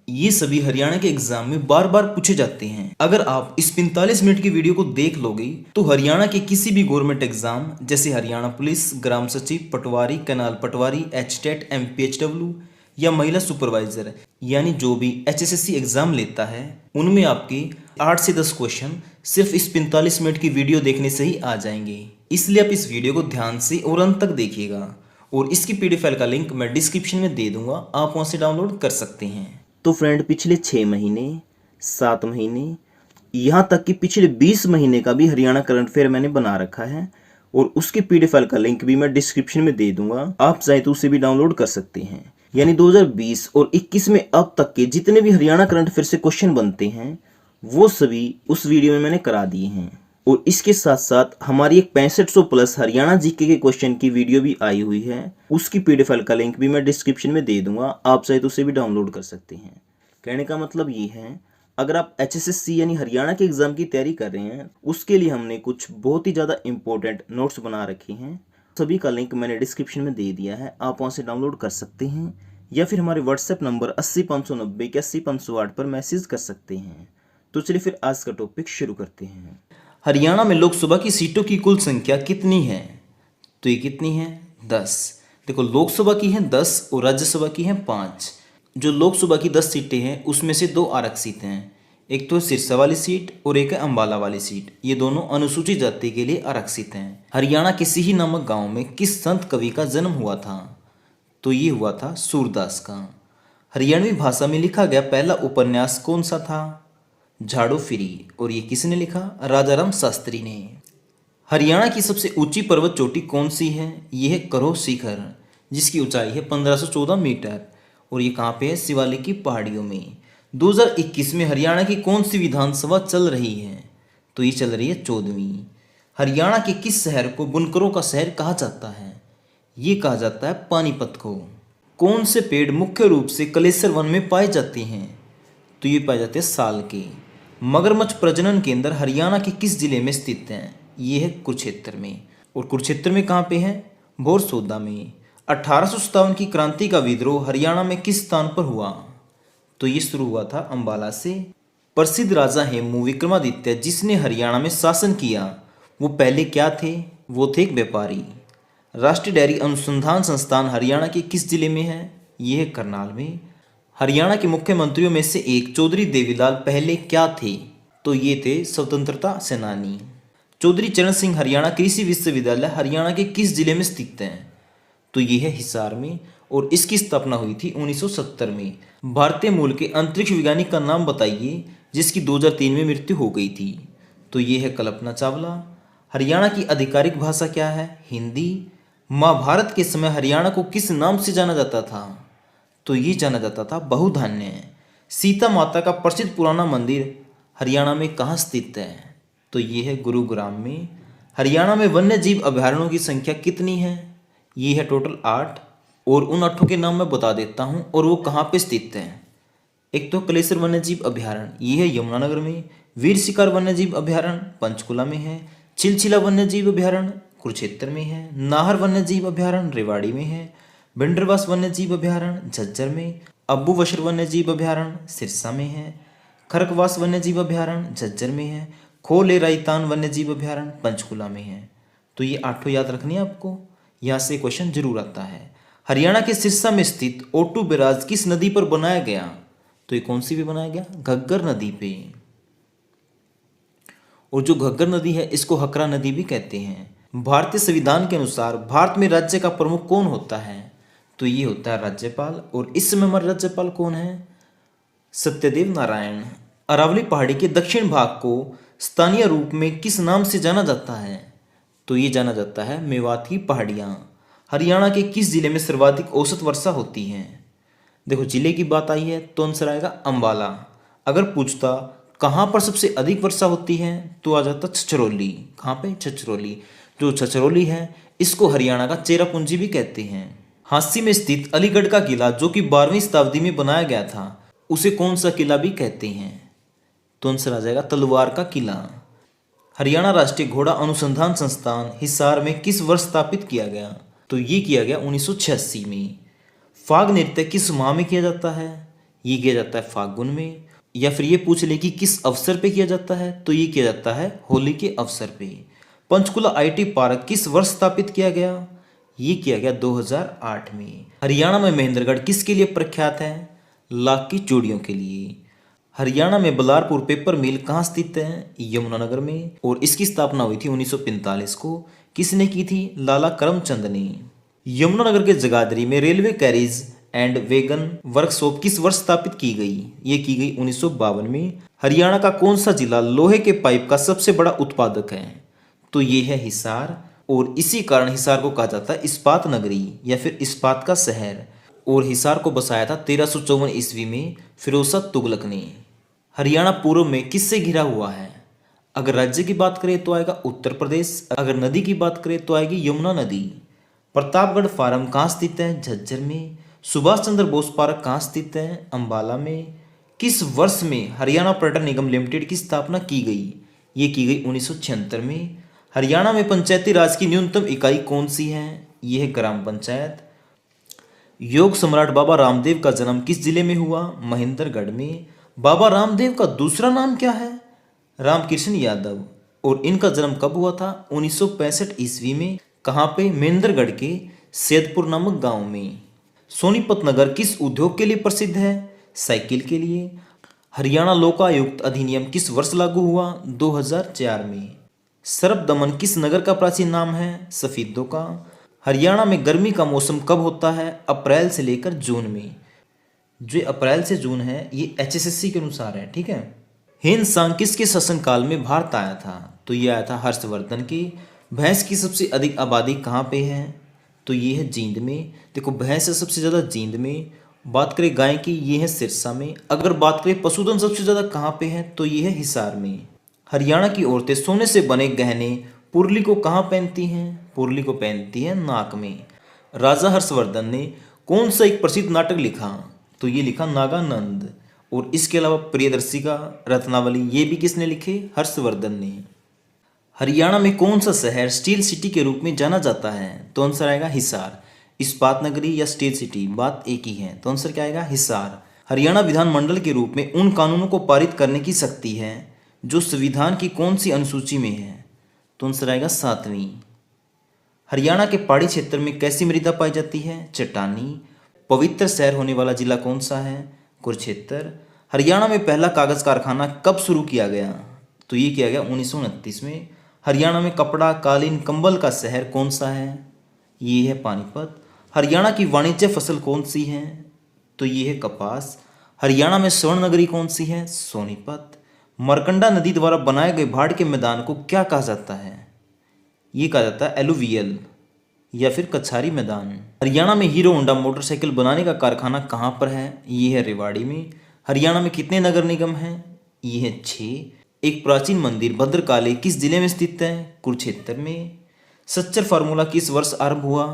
ये सभी हरियाणा के एग्जाम में बार बार पूछे जाते हैं। अगर आप इस 45 मिनट की वीडियो को देख लोगे तो हरियाणा के किसी भी गवर्नमेंट एग्जाम जैसे हरियाणा पुलिस, ग्राम सचिव, पटवारी, कैनाल पटवारी, एचटेट, एमपीएचडब्ल्यू या महिला सुपरवाइजर यानी जो भी एचएसएससी एग्जाम लेता है उनमें आपके 8 से 10 क्वेश्चन सिर्फ इस 45 मिनट की वीडियो देखने से ही आ जाएंगे। इसलिए आप इस वीडियो को ध्यान से और अंत तक देखिएगा और इसकी पीडीएफ फाइल का लिंक मैं डिस्क्रिप्शन में दे दूंगा, आप वहां से डाउनलोड कर सकते हैं। तो फ्रेंड, पिछले 6 महीने, 7 महीने, यहाँ तक कि पिछले 20 महीने का भी हरियाणा करंट अफेयर मैंने बना रखा है और उसकी पीडीएफ फाइल का लिंक भी मैं डिस्क्रिप्शन में दे दूंगा, आप चाहे तो उसे भी डाउनलोड कर सकते हैं। यानी 2020 और 21 में अब तक के जितने भी हरियाणा करंट अफेयर से क्वेश्चन बनते हैं वो सभी उस वीडियो में मैंने करा दिए हैं। और इसके साथ साथ हमारी एक 6500 प्लस हरियाणा जीके के क्वेश्चन की वीडियो भी आई हुई है, उसकी पीडीएफ फाइल का लिंक भी मैं डिस्क्रिप्शन में दे दूंगा, आप चाहे तो उसे भी डाउनलोड कर सकते हैं। कहने का मतलब ये है, अगर आप एचएसएससी यानी हरियाणा के एग्जाम की तैयारी कर रहे हैं उसके लिए हमने कुछ बहुत ही ज़्यादा इंपॉर्टेंट नोट्स बना रखे हैं, सभी का लिंक मैंने डिस्क्रिप्शन में दे दिया है, आप वहाँ से डाउनलोड कर सकते हैं या फिर हमारे व्हाट्सएप नंबर 80 590 81 508 पर मैसेज कर सकते हैं। तो चलिए फिर आज का टॉपिक शुरू करते हैं। हरियाणा में लोकसभा की सीटों की कुल संख्या कितनी है? तो ये कितनी है? 10। देखो, लोकसभा की है 10 और राज्यसभा की है 5। जो लोकसभा की 10 सीटें हैं उसमें से 2 आरक्षित हैं, एक तो सिरसा वाली सीट और एक है अंबाला वाली सीट। ये दोनों अनुसूचित जाति के लिए आरक्षित हैं। हरियाणा के सिही नामक गांव में किस संत कवि का जन्म हुआ था? तो ये हुआ था सूरदास का। हरियाणवी भाषा में लिखा गया पहला उपन्यास कौन सा था? झाड़ू फिरी। और ये किसने लिखा? राजाराम शास्त्री ने। हरियाणा की सबसे ऊंची पर्वत चोटी कौन सी है? ये है करोह शिखर, जिसकी ऊंचाई है 1514 मीटर और ये कहाँ पे है? शिवालिक की पहाड़ियों में। 2021 में हरियाणा की कौन सी विधानसभा चल रही है? तो ये चल रही है 14वीं। हरियाणा के किस शहर को बुनकरों का शहर कहा जाता है? ये कहा जाता है पानीपत को। कौन से पेड़ मुख्य रूप से कलेसर वन में पाए जाते हैं? तो ये पाए जाते हैं साल के। मगरमच्छ प्रजनन केंद्र हरियाणा के किस जिले में स्थित है? ये है कुरुक्षेत्र में। और कुरुक्षेत्र में कहाँ पे है? भोरसोदा में। 1857 की क्रांति का विद्रोह हरियाणा में किस स्थान पर हुआ? तो ये शुरू हुआ था अंबाला से। प्रसिद्ध राजा हेमू विक्रमादित्य जिसने हरियाणा में शासन किया वो पहले क्या थे? वो थे एक व्यापारी। राष्ट्रीय डेयरी अनुसंधान संस्थान हरियाणा के किस जिले में है? ये है करनाल में। हरियाणा के मुख्यमंत्रियों में से एक चौधरी देवीलाल पहले क्या थे? तो ये थे स्वतंत्रता सेनानी। चौधरी चरण सिंह हरियाणा कृषि विश्वविद्यालय हरियाणा के किस जिले में स्थित है? तो ये है हिसार में और इसकी स्थापना हुई थी 1970 में। भारतीय मूल के अंतरिक्ष वैज्ञानिक का नाम बताइए जिसकी 2003 में मृत्यु हो गई थी। तो ये है कल्पना चावला। हरियाणा की आधिकारिक भाषा क्या है? हिंदी। महाभारत के समय हरियाणा को किस नाम से जाना जाता था? तो ये जाना जाता था बहुधान्य। सीता माता का प्रसिद्ध पुराना मंदिर हरियाणा में कहाँ स्थित है? तो ये है गुरुग्राम में। हरियाणा में वन्य जीव अभयारण्यों की संख्या कितनी है? ये है टोटल 8 और उन 8 के नाम मैं बता देता हूँ और वो कहाँ पे स्थित है। एक तो कलेसर वन्य जीव अभयारण्य, ये है यमुनानगर में। वीर शिकार वन्य जीव अभयारण्य पंचकुला में है। चिलचिला वन्य जीव अभयारण्य कुरुक्षेत्र में है। नाहर वन्य जीव अभयारण्य रेवाड़ी में है। भिंडरवास वन्य जीव अभयारण्य झज्जर में। अब्बू वशर वन्य जीव अभयारण्य सिरसा में है। खरकवास वन्य जीव अभयारण्य झज्जर में है। खोले रायतान वन्य जीव अभयारण्य पंचकुला में है। तो ये 8 याद रखनी है आपको, यहाँ से क्वेश्चन जरूर आता है। हरियाणा के सिरसा में स्थित ओटू बैराज किस नदी पर बनाया गया? तो ये कौन सी पे बनाया गया? घग्गर नदी पे। और जो घग्गर नदी है इसको हकरा नदी भी कहते हैं। भारतीय संविधान के अनुसार भारत में राज्य का प्रमुख कौन होता है? तो ये होता है राज्यपाल। और इस समय हमारे राज्यपाल कौन है? सत्यदेव नारायण। अरावली पहाड़ी के दक्षिण भाग को स्थानीय रूप में किस नाम से जाना जाता है? तो ये जाना जाता है मेवात की पहाड़ियाँ। हरियाणा के किस जिले में सर्वाधिक औसत वर्षा होती है? देखो, जिले की बात आई है तो आंसर आएगा अंबाला। अगर पूछता कहाँ पर सबसे अधिक वर्षा होती है तो आ जाता छछरौली। कहाँ पे? छछरौली। जो छछरौली है इसको हरियाणा का चेरापूंजी भी कहते हैं। हांसी में स्थित अलीगढ़ का किला जो कि 12वीं शताब्दी में बनाया गया था उसे कौन सा किला भी कहते हैं? तो आंसर आ जाएगा तलवार का किला। हरियाणा राष्ट्रीय घोड़ा अनुसंधान संस्थान हिसार में किस वर्ष स्थापित किया गया? तो ये किया गया 1986 में। फाग नृत्य किस माह में किया जाता है? ये किया जाता है फागुन में। या फिर ये पूछ ले कि किस अवसर पे किया जाता है, तो ये किया जाता है होली के अवसर पे। पंचकुला आईटी पार्क किस वर्ष स्थापित किया गया, ये किया गया 2008 में। हरियाणा में महेंद्रगढ़ किसके लिए प्रख्यात है, लाख की चूड़ियों के लिए। हरियाणा में बलारपुर पेपर मिल कहाँ स्थित है, यमुनानगर में, और इसकी स्थापना हुई थी 1945 को। किसने की थी, लाला करमचंद ने। यमुनानगर के जगाधरी में railway carriage and wagon workshop किस वर्ष स्थापित की गई, ये की गई 1952 में। हरियाणा का कौन सा जिला लोहे के पाइप का सबसे बड़ा उत्पादक है, तो ये है हिसार, और इसी कारण हिसार को कहा जाता है इस्पात नगरी या फिर इस्पात का शहर। और हिसार को बसाया था 1354 ईस्वी में फिरोज तुगलक ने। हरियाणा पूर्व में किससे घिरा हुआ है, अगर राज्य की बात करें तो आएगा उत्तर प्रदेश, अगर नदी की बात करें तो आएगी यमुना नदी। प्रतापगढ़ फार्म कहाँ स्थित है, झज्जर में। सुभाष चंद्र बोस पार्क कहाँ स्थित है, अंबाला में। किस वर्ष में हरियाणा पर्यटन निगम लिमिटेड की स्थापना की गई, ये की गई 1976 में। हरियाणा में पंचायती राज की न्यूनतम इकाई कौन सी है, यह है ग्राम पंचायत। योग सम्राट बाबा रामदेव का जन्म किस जिले में हुआ, महेंद्रगढ़ में। बाबा रामदेव का दूसरा नाम क्या है, रामकृष्ण यादव, और इनका जन्म कब हुआ था, 1965 ईस्वी में। कहाँ पे, महेंद्रगढ़ के सैदपुर नामक गांव में। सोनीपत नगर किस उद्योग के लिए प्रसिद्ध है, साइकिल के लिए। हरियाणा लोकायुक्त अधिनियम किस वर्ष लागू हुआ, 2004 में। सर्प दमन किस नगर का प्राचीन नाम है, सफीदों का। हरियाणा में गर्मी का मौसम कब होता है, अप्रैल से लेकर जून में। जो अप्रैल से जून है ये HSSC के अनुसार है, ठीक है। हिंद सांग किसके शासनकाल में भारत आया था, तो ये आया था हर्षवर्धन की। भैंस की सबसे अधिक आबादी कहाँ पे है, तो ये है जींद में। देखो भैंस है सबसे ज़्यादा जींद में। बात करें गाय की, ये है सिरसा में। अगर बात करें पशुधन सबसे ज़्यादा कहाँ पे है, तो ये है हिसार में। हरियाणा की औरतें सोने से बने गहने पुरली को कहाँ पहनती हैं, पुरली को पहनती है नाक में। राजा हर्षवर्धन ने कौन सा एक प्रसिद्ध नाटक लिखा, तो ये लिखा नागानंद। और इसके अलावा प्रियदर्शी का रत्नावली, ये भी किसने लिखे, हर्षवर्धन ने। हरियाणा में कौन सा शहर स्टील सिटी के रूप में जाना जाता है, तो आंसर आएगा हिसार। इस्पात नगरी या स्टील सिटी, बात एक ही है, तो आंसर क्या आएगा, हिसार। हरियाणा विधानमंडल के रूप में उन कानूनों को पारित करने की शक्ति है जो संविधान की कौन सी अनुसूची में है, तो आंसर आएगा 7वीं। हरियाणा के पहाड़ी क्षेत्र में कैसी मृदा पाई जाती है, चट्टानी। पवित्र शहर होने वाला जिला कौन सा है, कुरुक्षेत्र। हरियाणा में पहला कागज कारखाना कब शुरू किया गया, तो ये किया गया 1929 में। हरियाणा में कपड़ा, कालीन, कंबल का शहर कौन सा है, ये है पानीपत। हरियाणा की वाणिज्य फसल कौन सी है, तो ये है कपास। हरियाणा में स्वर्ण नगरी कौन सी है, सोनीपत। मरकंडा नदी द्वारा बनाए गए भाड़ के मैदान को क्या कहा जाता है, ये कहा जाता है एलुवियल या फिर कछारी मैदान। हरियाणा में हीरो होंडा मोटरसाइकिल बनाने का कारखाना कहाँ पर है, ये है रेवाड़ी में। हरियाणा में कितने नगर निगम हैं, ये है 6। एक प्राचीन मंदिर भद्रकाली किस जिले में स्थित है, कुरुक्षेत्र में। सच्चर फार्मूला किस वर्ष आरंभ हुआ,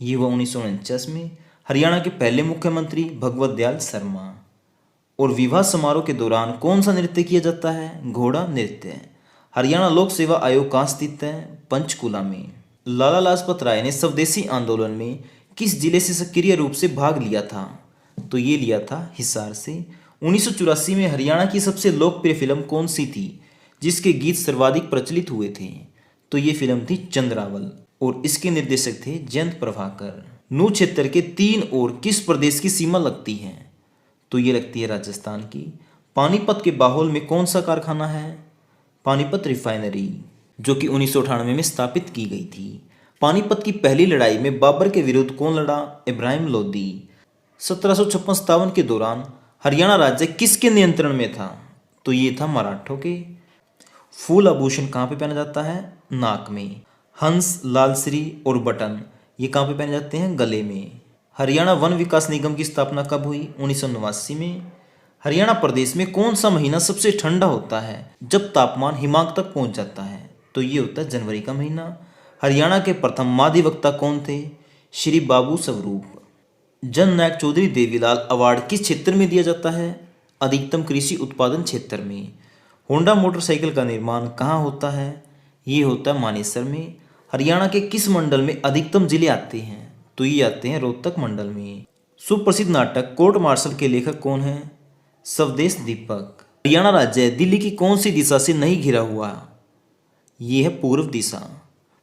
ये हुआ 1949 में। हरियाणा के पहले मुख्यमंत्री भगवत दयाल शर्मा। और विवाह समारोह के दौरान कौन सा नृत्य किया जाता है, घोड़ा नृत्य। हरियाणा लोक सेवा आयोग कहाँ स्थित है, पंचकुला में। लाला लाजपत राय ने स्वदेशी आंदोलन में किस जिले से सक्रिय रूप से भाग लिया था, तो ये लिया था हिसार से। 1984 में हरियाणा की सबसे लोकप्रिय फिल्म कौन सी थी जिसके गीत सर्वाधिक प्रचलित हुए थे, तो ये फिल्म थी चंद्रावल, और इसके निर्देशक थे जयंत प्रभाकर। नू क्षेत्र के 3 ओर किस प्रदेश की सीमा लगती है, तो ये लगती है राजस्थान की। पानीपत के बाहोल में कौन सा कारखाना है, पानीपत रिफाइनरी, जो कि 1998 में स्थापित की गई थी। पानीपत की पहली लड़ाई में बाबर के विरुद्ध कौन लड़ा, इब्राहिम लोदी। 1756-57 के दौरान हरियाणा राज्य किसके नियंत्रण में था, तो ये था मराठों के। फूल आभूषण कहाँ पे पहना जाता है, नाक में। हंस, लालश्री और बटन ये कहाँ पे पहने जाते हैं, गले में। हरियाणा वन विकास निगम की स्थापना कब हुई, 1989 में। हरियाणा प्रदेश में कौन सा महीना सबसे ठंडा होता है जब तापमान हिमांक तक पहुंच जाता है, तो ये होता है जनवरी का महीना। हरियाणा के प्रथम महाधिवक्ता कौन थे, श्री बाबू स्वरूप। जन नायक चौधरी देवीलाल अवार्ड किस क्षेत्र में दिया जाता है, अधिकतम कृषि उत्पादन क्षेत्र में। होंडा मोटरसाइकिल का निर्माण कहाँ होता है, ये होता है मानेसर में। हरियाणा के किस मंडल में अधिकतम जिले आते हैं, तो ये आते हैं रोहतक मंडल में। सुप्रसिद्ध नाटक कोर्ट मार्शल के लेखक कौन है? स्वदेश दीपक। हरियाणा राज्य दिल्ली की कौन सी दिशा से नहीं घिरा हुआ? ये है पूर्व दिशा।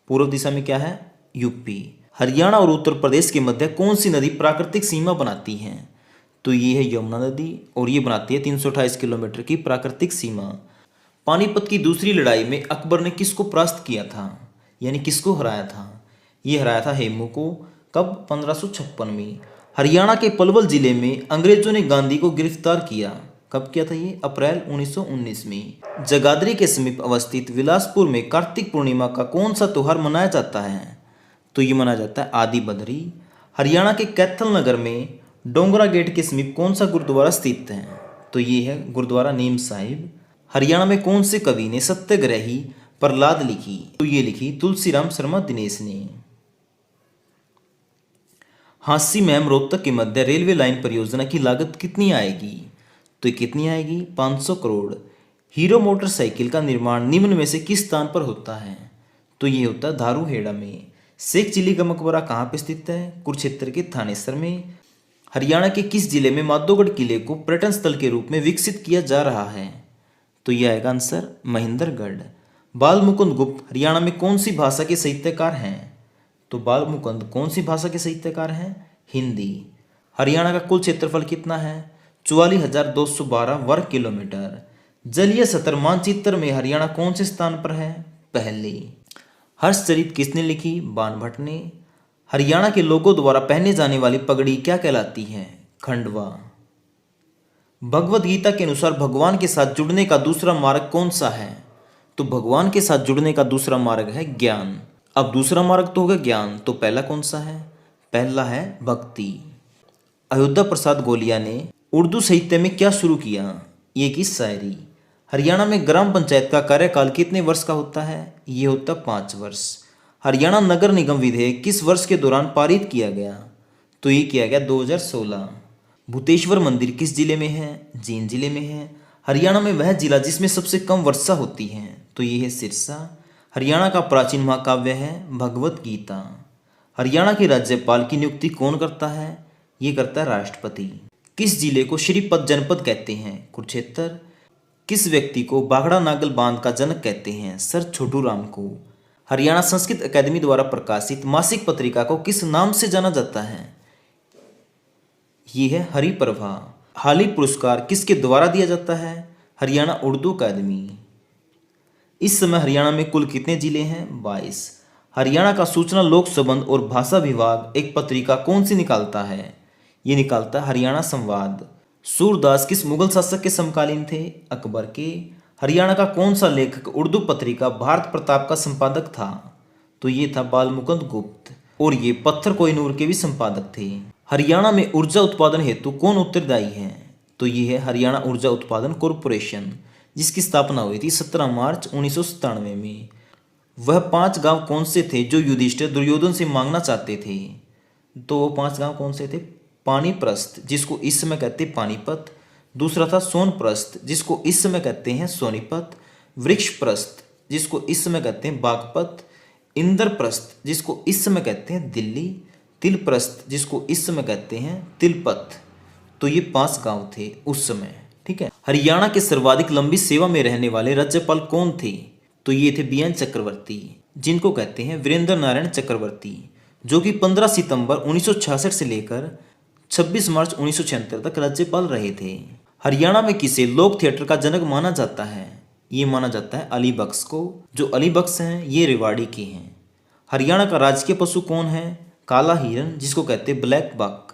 पूर्व दिशा में क्या है? यूपी। हरियाणा और उत्तर प्रदेश के मध्य कौन सी नदी प्राकृतिक सीमा बनाती है? तो ये है यमुना नदी और ये बनाती है 328 किलोमीटर की प्राकृतिक सीमा। पानीपत की दूसरी लड़ाई में अकबर ने किसको परास्त किया था, यानी किसको हराया था? ये हराया था हेमू को। कब? 1556 में। हरियाणा के पलवल जिले में अंग्रेजों ने गांधी को गिरफ्तार किया। कब किया था ये? अप्रैल 1919 में। जगाधरी के समीप अवस्थित विलासपुर में कार्तिक पूर्णिमा का कौन सा त्योहार मनाया जाता है? तो ये मनाया जाता है आदि बदरी। हरियाणा के कैथल नगर में डोंगरा गेट के समीप कौन सा गुरुद्वारा स्थित है? तो ये है गुरुद्वारा नीम साहिब। हरियाणा में कौन से कवि ने सत्याग्रही प्रहलाद लिखी? तो ये लिखी तुलसीराम शर्मा दिनेश ने। हांसी मैम रोहतक के मध्य रेलवे लाइन परियोजना की लागत कितनी आएगी? तो ये कितनी आएगी? 500 करोड़। हीरो मोटरसाइकिल का निर्माण निम्न में से किस स्थान पर होता है? तो ये होता है धारूहेड़ा में। शेख चिली का मकबरा कहाँ पे स्थित है? कुरुक्षेत्र के थानेसर में। हरियाणा के किस जिले में माधोगढ़ किले को पर्यटन स्थल के रूप में विकसित किया जा रहा है? तो यह आएगा आंसर महेंद्रगढ़। बाल मुकुंद गुप्त हरियाणा में कौन सी भाषा के साहित्यकार हैं? तो बाल मुकुंद कौन सी भाषा के साहित्यकार हैं? हिंदी। हरियाणा का कुल क्षेत्रफल कितना है? 44,212 वर्ग किलोमीटर। जलीय सतह मानचित्र में हरियाणा कौन से स्थान पर है? पहले। हर्षचरित किसने लिखी? बाणभट्ट ने। हरियाणा के लोगों द्वारा पहने जाने वाली पगड़ी क्या कहलाती है? खंडवा। भगवत गीता के अनुसार भगवान के साथ जुड़ने का दूसरा मार्ग कौन सा है? तो भगवान के साथ जुड़ने का दूसरा मार्ग है ज्ञान। अब दूसरा मार्ग तो होगा ज्ञान, तो पहला कौन सा है? पहला है भक्ति। अयोध्या प्रसाद गोलिया ने उर्दू साहित्य में क्या शुरू किया? ये की शायरी। हरियाणा में ग्राम पंचायत का कार्यकाल कितने वर्ष का होता है? ये होता 5 वर्ष। हरियाणा नगर निगम विधेयक किस वर्ष के दौरान पारित किया गया? तो ये किया गया 2016। भूतेश्वर मंदिर किस जिले में है? जींद जिले में है। हरियाणा में वह जिला जिसमें सबसे कम वर्षा होती है? तो ये है सिरसा। हरियाणा का प्राचीन महाकाव्य है भगवत गीता। हरियाणा के राज्यपाल की नियुक्ति कौन करता है? ये करता है राष्ट्रपति। किस जिले को श्रीपत जनपद कहते हैं? कुरुक्षेत्र। किस व्यक्ति को बागड़ा नागल बांध का जनक कहते हैं? सर छोटू राम को। हरियाणा संस्कृत अकादमी द्वारा प्रकाशित मासिक पत्रिका को किस नाम से जाना जाता है? ये है हरिप्रभा। हाली पुरस्कार किसके द्वारा दिया जाता है? हरियाणा उर्दू अकादमी। इस समय हरियाणा में कुल कितने जिले हैं? 22। हरियाणा का सूचना लोक संबंध और भाषा विभाग एक पत्रिका कौन सी निकालता है? ये निकालता है हरियाणा संवाद। सूरदास किस मुगल शासक के समकालीन थे? अकबर के। हरियाणा का कौन सा लेखक उर्दू पत्रिका भारत प्रताप का संपादक था? तो ये था बाल मुकुंद गुप्त, और ये पत्थर कोहिनूर के भी संपादक थे। हरियाणा में ऊर्जा उत्पादन हेतु कौन उत्तरदायी है? तो ये है हरियाणा ऊर्जा उत्पादन कॉरपोरेशन, जिसकी स्थापना हुई थी 17 मार्च 1997 में। वह 5 गांव कौन से थे जो युधिष्ठिर दुर्योधन से मांगना चाहते थे? तो वो 5 गांव कौन से थे? पानीप्रस्थ, जिसको इस समय कहते हैं पानीपत। दूसरा था सोनप्रस्थ, जिसको इस समय कहते हैं सोनीपत। वृक्षप्रस्थ, जिसको इस समय कहते हैं बागपत। इंद्रप्रस्थ, जिसको इस समय कहते हैं दिल्ली। तिलप्रस्थ, जिसको इस समय कहते हैं तिलपत। तो ये 5 गांव थे उस समय। ठीक है। हरियाणा के सर्वाधिक लंबी सेवा में रहने वाले राज्यपाल कौन थे? तो ये थे बीएन चक्रवर्ती, जिनको कहते हैं वीरेंद्र नारायण चक्रवर्ती, जो कि 15 सितंबर 1966 से लेकर 26 मार्च 1976 तक राज्यपाल रहे थे। हरियाणा में किसे लोक थिएटर का जनक माना जाता है? ये माना जाता है अली बख्श को। जो अली बख्श हैं ये रेवाड़ी के हैं। हरियाणा का राजकीय पशु कौन है? काला हिरन, जिसको कहते हैं ब्लैक बक।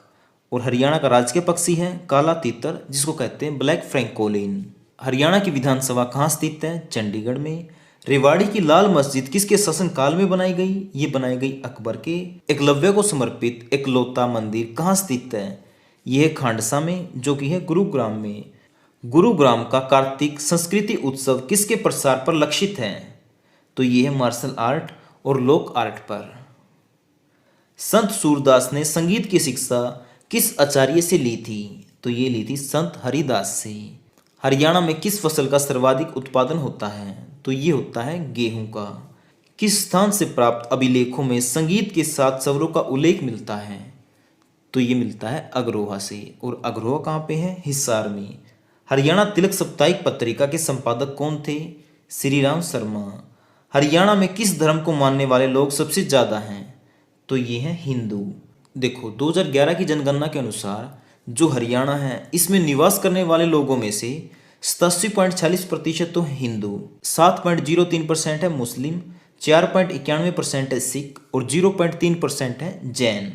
और हरियाणा का राजकीय पक्षी है काला तीतर, जिसको कहते हैं ब्लैक फ्रैंकोलिन। हरियाणा की विधानसभा कहाँ स्थित है? चंडीगढ़ में। रेवाड़ी की लाल मस्जिद किसके शासनकाल में बनाई गई? ये बनाई गई अकबर के। एकलव्य को समर्पित एकलौता मंदिर कहाँ स्थित है? यह है खांडसा में, जो कि है गुरुग्राम में। गुरुग्राम का कार्तिक संस्कृति उत्सव किसके प्रसार पर लक्षित है? तो ये है मार्शल आर्ट और लोक आर्ट पर। संत सूरदास ने संगीत की शिक्षा किस आचार्य से ली थी? तो ये ली थी संत हरिदास से। हरियाणा में किस फसल का सर्वाधिक उत्पादन होता है? तो ये होता है गेहूं का। किस स्थान से प्राप्त अभिलेखों में संगीत के साथ स्वरों का उल्लेख मिलता है? तो ये मिलता है अग्रोहा से। और अग्रोहा कहाँ पे है? हिसार में। हरियाणा तिलक साप्ताहिक पत्रिका के संपादक कौन थे? श्री राम शर्मा। हरियाणा में किस धर्म को मानने वाले लोग सबसे ज़्यादा हैं? तो ये हैं हिंदू। देखो 2011 की जनगणना के अनुसार जो हरियाणा है इसमें निवास करने वाले लोगों में से 87.46% तो हिंदू, 7.03% है मुस्लिम, 4.91% है सिख और 0.3% है जैन।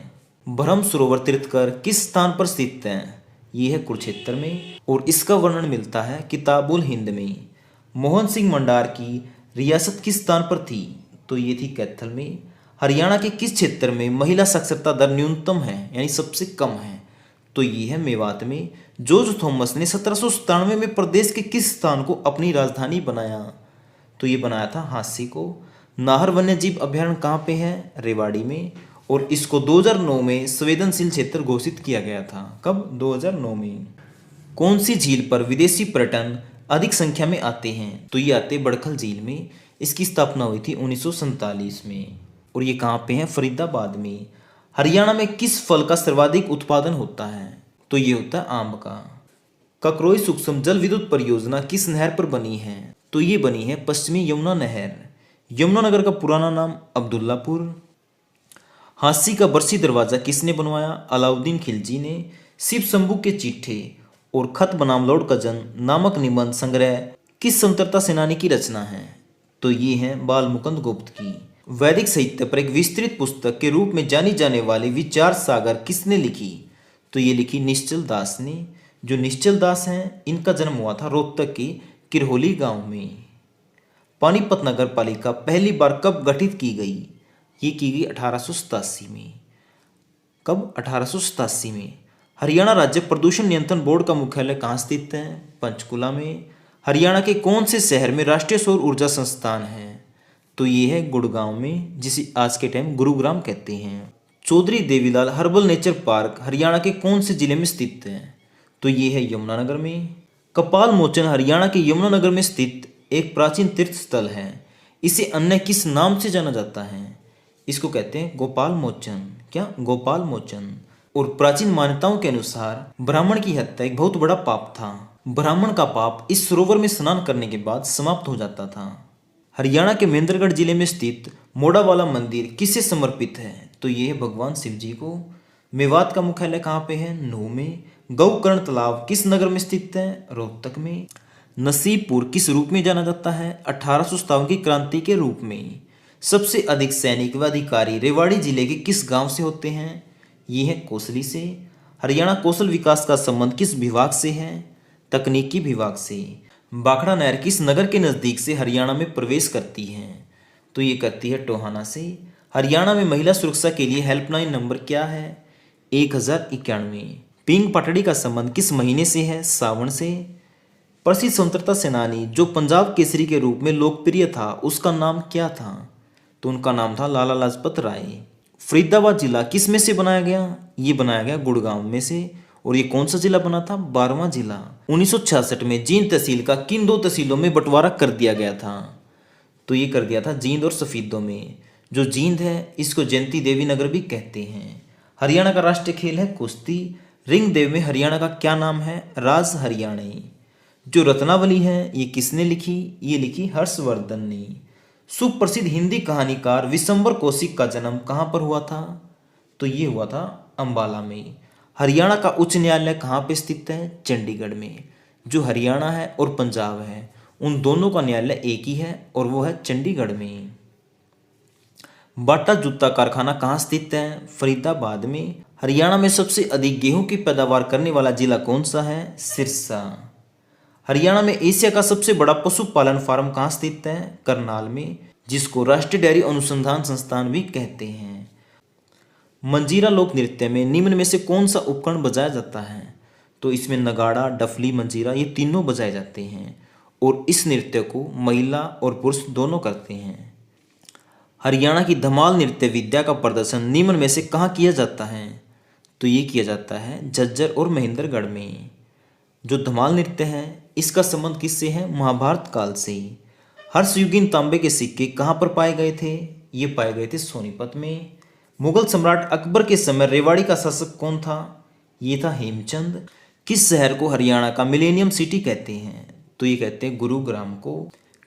ब्रह्म सरोवर तीर्थकर किस स्थान पर स्थित है? ये है कुरुक्षेत्र में और इसका वर्णन मिलता है किताबुल हिंद में। मोहन सिंह मंडार की रियासत किस स्थान पर थी? तो ये थी कैथल में। हरियाणा के किस क्षेत्र में महिला साक्षरता दर न्यूनतम है यानी सबसे कम है? तो ये है मेवात में। जॉर्ज थॉमस ने 1797 में प्रदेश के किस स्थान को अपनी राजधानी बनाया? तो ये बनाया था हांसी को। नाहर वन्यजीव अभयारण्य कहाँ पे है? रेवाड़ी में। और इसको 2009 में संवेदनशील क्षेत्र घोषित किया गया था। कब? 2009 में। कौन सी झील पर विदेशी पर्यटन अधिक संख्या में आते हैं? तो ये आते बड़खल झील में। इसकी स्थापना हुई थी 1947 में। और ये कहाँ पे है? फरीदाबाद में। हरियाणा में किस फल का सर्वाधिक उत्पादन होता है? तो ये होता है आम का। ककरोई सूक्ष्म जल विद्युत परियोजना किस नहर पर बनी है? तो ये बनी है पश्चिमी यमुना नहर। यमुनानगर का पुराना नाम अब्दुल्लापुर। हांसी का बरसी दरवाजा किसने बनवाया? अलाउद्दीन खिलजी ने। शिव शंभू के चिट्ठे और खत बनाम लॉर्ड कजन नामक निबंध संग्रह किस स्वतंत्रता सेनानी की रचना है? तो ये है बालमुकुंद गुप्त की। वैदिक साहित्य पर एक विस्तृत पुस्तक के रूप में जानी जाने वाली विचार सागर किसने लिखी? तो ये लिखी निश्चल दास ने। जो निश्चल दास हैं इनका जन्म हुआ था रोहतक के किरहोली गांव में। पानीपत नगर पालिका पहली बार कब गठित की गई? ये की गई 1887 में। कब? 1887 में। हरियाणा राज्य प्रदूषण नियंत्रण बोर्ड का मुख्यालय कहाँ स्थित है? पंचकुला में। हरियाणा के कौन से शहर में राष्ट्रीय सौर ऊर्जा संस्थान है? तो ये है गुड़गांव में, जिसे आज के टाइम गुरुग्राम कहते हैं। Chaudhary Devilal herbal nature park Haryana के कौन से जिले में स्थित है? तो ये है यमुनानगर में। कपाल मोचन हरियाणा के यमुनानगर में स्थित एक प्राचीन तीर्थ स्थल है। इसे अन्य किस नाम से जाना जाता है? इसको कहते हैं गोपाल मोचन। क्या? गोपाल मोचन। और प्राचीन मान्यताओं के अनुसार ब्राह्मण की हत्या एक बहुत बड़ा पाप था। ब्राह्मण का पाप इस सरोवर में स्नान करने के बाद समाप्त हो जाता था। हरियाणा के महेंद्रगढ़ जिले में स्थित मोड़ावाला मंदिर किसे समर्पित है? तो ये है भगवान शिव जी को। मेवात का मुख्यालय कहाँ पे है? नूह में। गौकर्ण तालाब किस नगर में स्थित है? रोहतक में। नसीबपुर किस रूप में जाना जाता है? 1857 की क्रांति के रूप में। सबसे अधिक सैनिक व अधिकारी रेवाड़ी जिले के किस गांव से होते हैं? ये है कोसली से। हरियाणा कौशल विकास का संबंध किस विभाग से है? तकनीकी विभाग से। बाखड़ा नहर किस नगर के नज़दीक से हरियाणा में प्रवेश करती है? तो ये करती है टोहाना से। हरियाणा में महिला सुरक्षा के लिए हेल्पलाइन नंबर क्या है? 1091। पिंग पटड़ी का संबंध किस महीने से है? सावन से। प्रसिद्ध स्वतंत्रता सेनानी जो पंजाब केसरी के रूप में लोकप्रिय था उसका नाम क्या था? तो उनका नाम था लाला लाजपत राय। फरीदाबाद जिला किस में से बनाया गया? ये बनाया गया गुड़गांव में से। और ये कौन सा जिला बना था? 12वां जिला। 1966 में जींद तहसील का किन दो तहसीलों में बंटवारा कर दिया गया था? तो ये कर दिया था जींद और सफीदों में। जो जींद है इसको जयंती देवी नगर भी कहते हैं। हरियाणा का राष्ट्रीय खेल है कुश्ती। रिंग देव में हरियाणा का क्या नाम है? राज हरियाणी। जो रत्नावली है ये किसने लिखी? ये लिखी हर्षवर्धन ने। सुप्रसिद्ध हिंदी कहानीकार विशंबर कौशिक का जन्म कहाँ पर हुआ था? तो ये हुआ था अंबाला में। हरियाणा का उच्च न्यायालय कहाँ पे स्थित है? चंडीगढ़ में। जो हरियाणा है और पंजाब है उन दोनों का न्यायालय एक ही है और वो है चंडीगढ़ में। बाटा जूता कारखाना कहाँ स्थित है? फरीदाबाद में। हरियाणा में सबसे अधिक गेहूं की पैदावार करने वाला जिला कौन सा है? सिरसा। हरियाणा में एशिया का सबसे बड़ा पशुपालन फार्म कहाँ स्थित है? करनाल में, जिसको राष्ट्रीय डेयरी अनुसंधान संस्थान भी कहते हैं। मंजीरा लोक नृत्य में निम्न में से कौन सा उपकरण बजाया जाता है? तो इसमें नगाड़ा, डफली, मंजीरा ये तीनों बजाए जाते हैं और इस नृत्य को महिला और पुरुष दोनों करते हैं। हरियाणा की धमाल नृत्य विद्या का प्रदर्शन निम्न में से कहाँ किया जाता है? तो ये किया जाता है झज्जर और महेंद्रगढ़ में। जो धमाल नृत्य है इसका संबंध किससे है? महाभारत काल से। हर्षयुगीन तांबे के सिक्के कहाँ पर पाए गए थे? ये पाए गए थे सोनीपत में। मुगल सम्राट अकबर के समय रेवाड़ी का शासक कौन था? ये था हेमचंद। किस शहर को हरियाणा का मिलेनियम सिटी कहते हैं? तो ये कहते हैं गुरुग्राम को।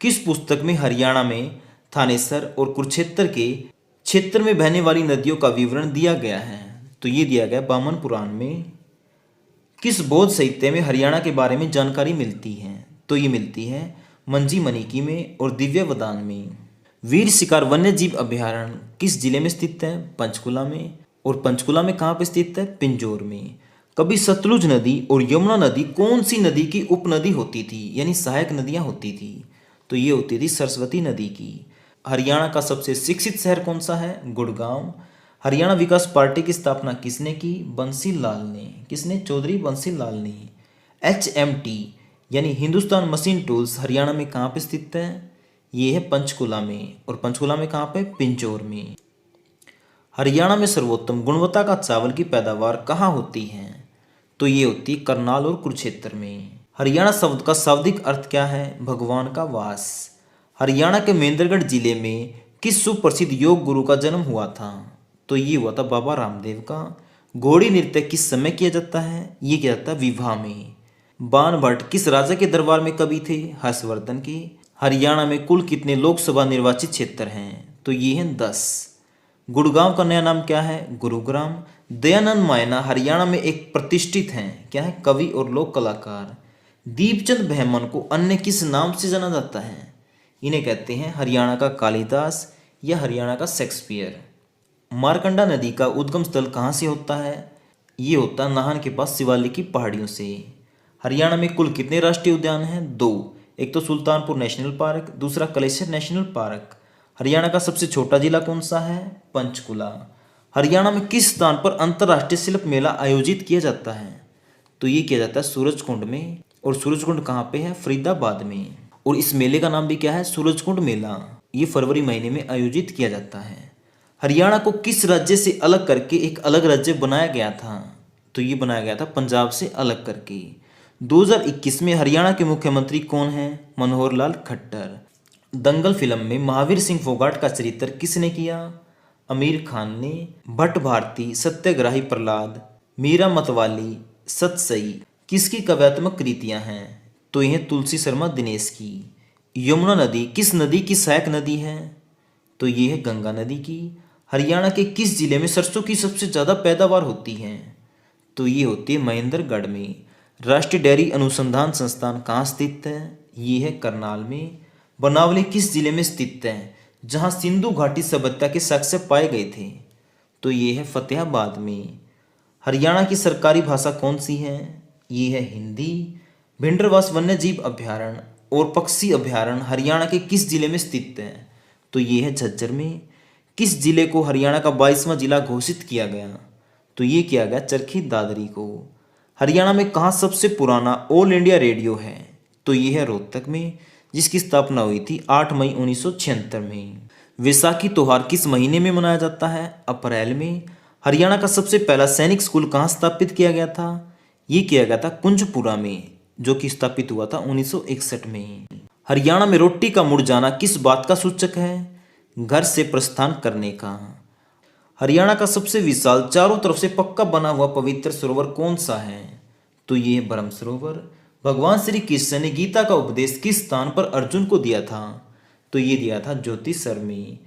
किस पुस्तक में हरियाणा में थानेसर और कुरुक्षेत्र के क्षेत्र में बहने वाली नदियों का विवरण दिया गया है? तो ये दिया गया वामन पुराण में। किस बौद्ध साहित्य में हरियाणा के बारे में जानकारी मिलती है? तो ये मिलती है मंजी मनिकी में और दिव्यवदान में। वीर शिकार वन्य जीव अभयारण्य किस जिले में स्थित है? पंचकुला में। और पंचकुला में कहाँ पे स्थित है? पिंजौर में। कभी सतलुज नदी और यमुना नदी कौन सी नदी की उपनदी होती थी, यानी सहायक नदियां होती थी? तो ये होती थी सरस्वती नदी की। हरियाणा का सबसे शिक्षित शहर कौन सा है? गुड़गांव। हरियाणा विकास पार्टी की स्थापना किसने की? बंसी लाल ने। किसने? चौधरी बंसी लाल ने। HMT यानी हिंदुस्तान मशीन टूल्स हरियाणा में कहाँ पे स्थित है? ये है पंचकुला में। और पंचकुला में कहाँ पे? पिंजौर में। हरियाणा में सर्वोत्तम गुणवत्ता का चावल की पैदावार कहाँ होती है? तो ये होती है करनाल और कुरुक्षेत्र में। हरियाणा शब्द का शाब्दिक अर्थ क्या है? भगवान का वास। हरियाणा के महेंद्रगढ़ जिले में किस सुप्रसिद्ध योग गुरु का जन्म हुआ था? तो ये हुआ था बाबा रामदेव का। घोड़ी नृत्य किस समय किया जाता है? ये किया जाता है विवाह में। बाण भट्ट किस राजा के दरबार में कवि थे? हर्षवर्धन के। हरियाणा में कुल कितने लोकसभा निर्वाचित क्षेत्र हैं? तो ये हैं 10। गुड़गांव का नया नाम क्या है? गुरुग्राम। दयानंद मायना हरियाणा में एक प्रतिष्ठित हैं, क्या है? कवि और लोक कलाकार। दीपचंद बहमन को अन्य किस नाम से जाना जाता है? इन्हें कहते हैं हरियाणा का कालिदास या हरियाणा का शेक्सपियर। मारकंडा नदी का उद्गम स्थल कहाँ से होता है? ये होता है नाहन के पास शिवालिक की पहाड़ियों से। हरियाणा में कुल कितने राष्ट्रीय उद्यान हैं? 2। एक तो सुल्तानपुर नेशनल पार्क, दूसरा कलेसर नेशनल पार्क। हरियाणा का सबसे छोटा जिला कौन सा है? पंचकुला। हरियाणा में किस स्थान पर अंतर्राष्ट्रीय शिल्प मेला आयोजित किया जाता है? तो ये किया जाता है सूरजकुंड में। और सूरजकुंड कहाँ पे है? फरीदाबाद में। और इस मेले का नाम भी क्या है? सूरजकुंड मेला। ये फरवरी महीने में आयोजित किया जाता है। हरियाणा को किस राज्य से अलग करके एक अलग राज्य बनाया गया था? तो ये बनाया गया था पंजाब से अलग करके। 2021 में हरियाणा के मुख्यमंत्री कौन हैं? मनोहर लाल खट्टर। दंगल फिल्म में महावीर सिंह फोगाट का चरित्र किसने किया? आमिर खान ने। भट्ट भारती, सत्याग्रही प्रहलाद, मीरा मतवाली, सतसई किसकी काव्यात्मक कृतियां हैं? तो यह तुलसी शर्मा दिनेश की। यमुना नदी किस नदी की सहायक नदी है? तो ये है गंगा नदी की। हरियाणा के किस जिले में सरसों की सबसे ज़्यादा पैदावार होती है? तो ये होती है महेंद्रगढ़ में। राष्ट्रीय डेयरी अनुसंधान संस्थान कहाँ स्थित है? ये है करनाल में। बनावली किस जिले में स्थित है जहाँ सिंधु घाटी सभ्यता के साक्ष्य पाए गए थे? तो ये है फतेहाबाद में। हरियाणा की सरकारी भाषा कौन सी है? ये है हिंदी। भिंडरवास वन्य जीव अभयारण्य और पक्षी अभयारण्य हरियाणा के किस जिले में स्थित है? तो ये है झज्जर में। किस जिले को हरियाणा का 22वां जिला घोषित किया गया? तो ये किया गया चरखी दादरी को। हरियाणा में कहाँ सबसे पुराना ऑल इंडिया रेडियो है? तो ये है रोहतक में, जिसकी स्थापना हुई थी 8 मई 1976 में। वैसाखी त्योहार किस महीने में मनाया जाता है? अप्रैल में। हरियाणा का सबसे पहला सैनिक स्कूल कहाँ स्थापित किया गया था? ये किया गया था कुंजपुरा में, जो कि स्थापित हुआ था 1961 में। हरियाणा में रोटी का मुड़ जाना किस बात का सूचक है? घर से प्रस्थान करने का। हरियाणा का सबसे विशाल चारों तरफ से पक्का बना हुआ पवित्र सरोवर कौन सा है? तो ये है ब्रह्म सरोवर। भगवान श्री कृष्ण ने गीता का उपदेश किस स्थान पर अर्जुन को दिया था? तो ये दिया था ज्योतिसर में।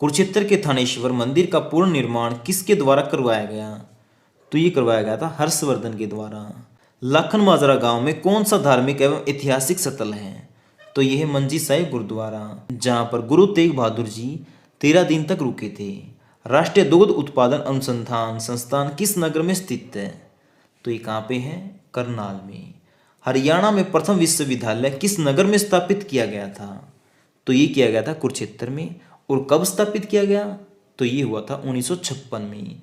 कुरुक्षेत्र के थानेश्वर मंदिर का पूर्ण निर्माण किसके द्वारा करवाया गया? तो ये करवाया गया था हर्षवर्धन के द्वारा। लाखन माजरा गांव में कौन सा धार्मिक एवं ऐतिहासिक स्थल है? तो यह है मंजी साहिब गुरुद्वारा, जहां पर गुरु तेग बहादुर जी 13 दिन तक रुके थे। राष्ट्रीय दुग्ध उत्पादन अनुसंधान संस्थान किस नगर में स्थित है? तो ये कहाँ पे है? करनाल में। हरियाणा में प्रथम विश्वविद्यालय किस नगर में स्थापित किया गया था? तो ये किया गया था कुरुक्षेत्र में। और कब स्थापित किया गया? तो ये हुआ था 1956 में।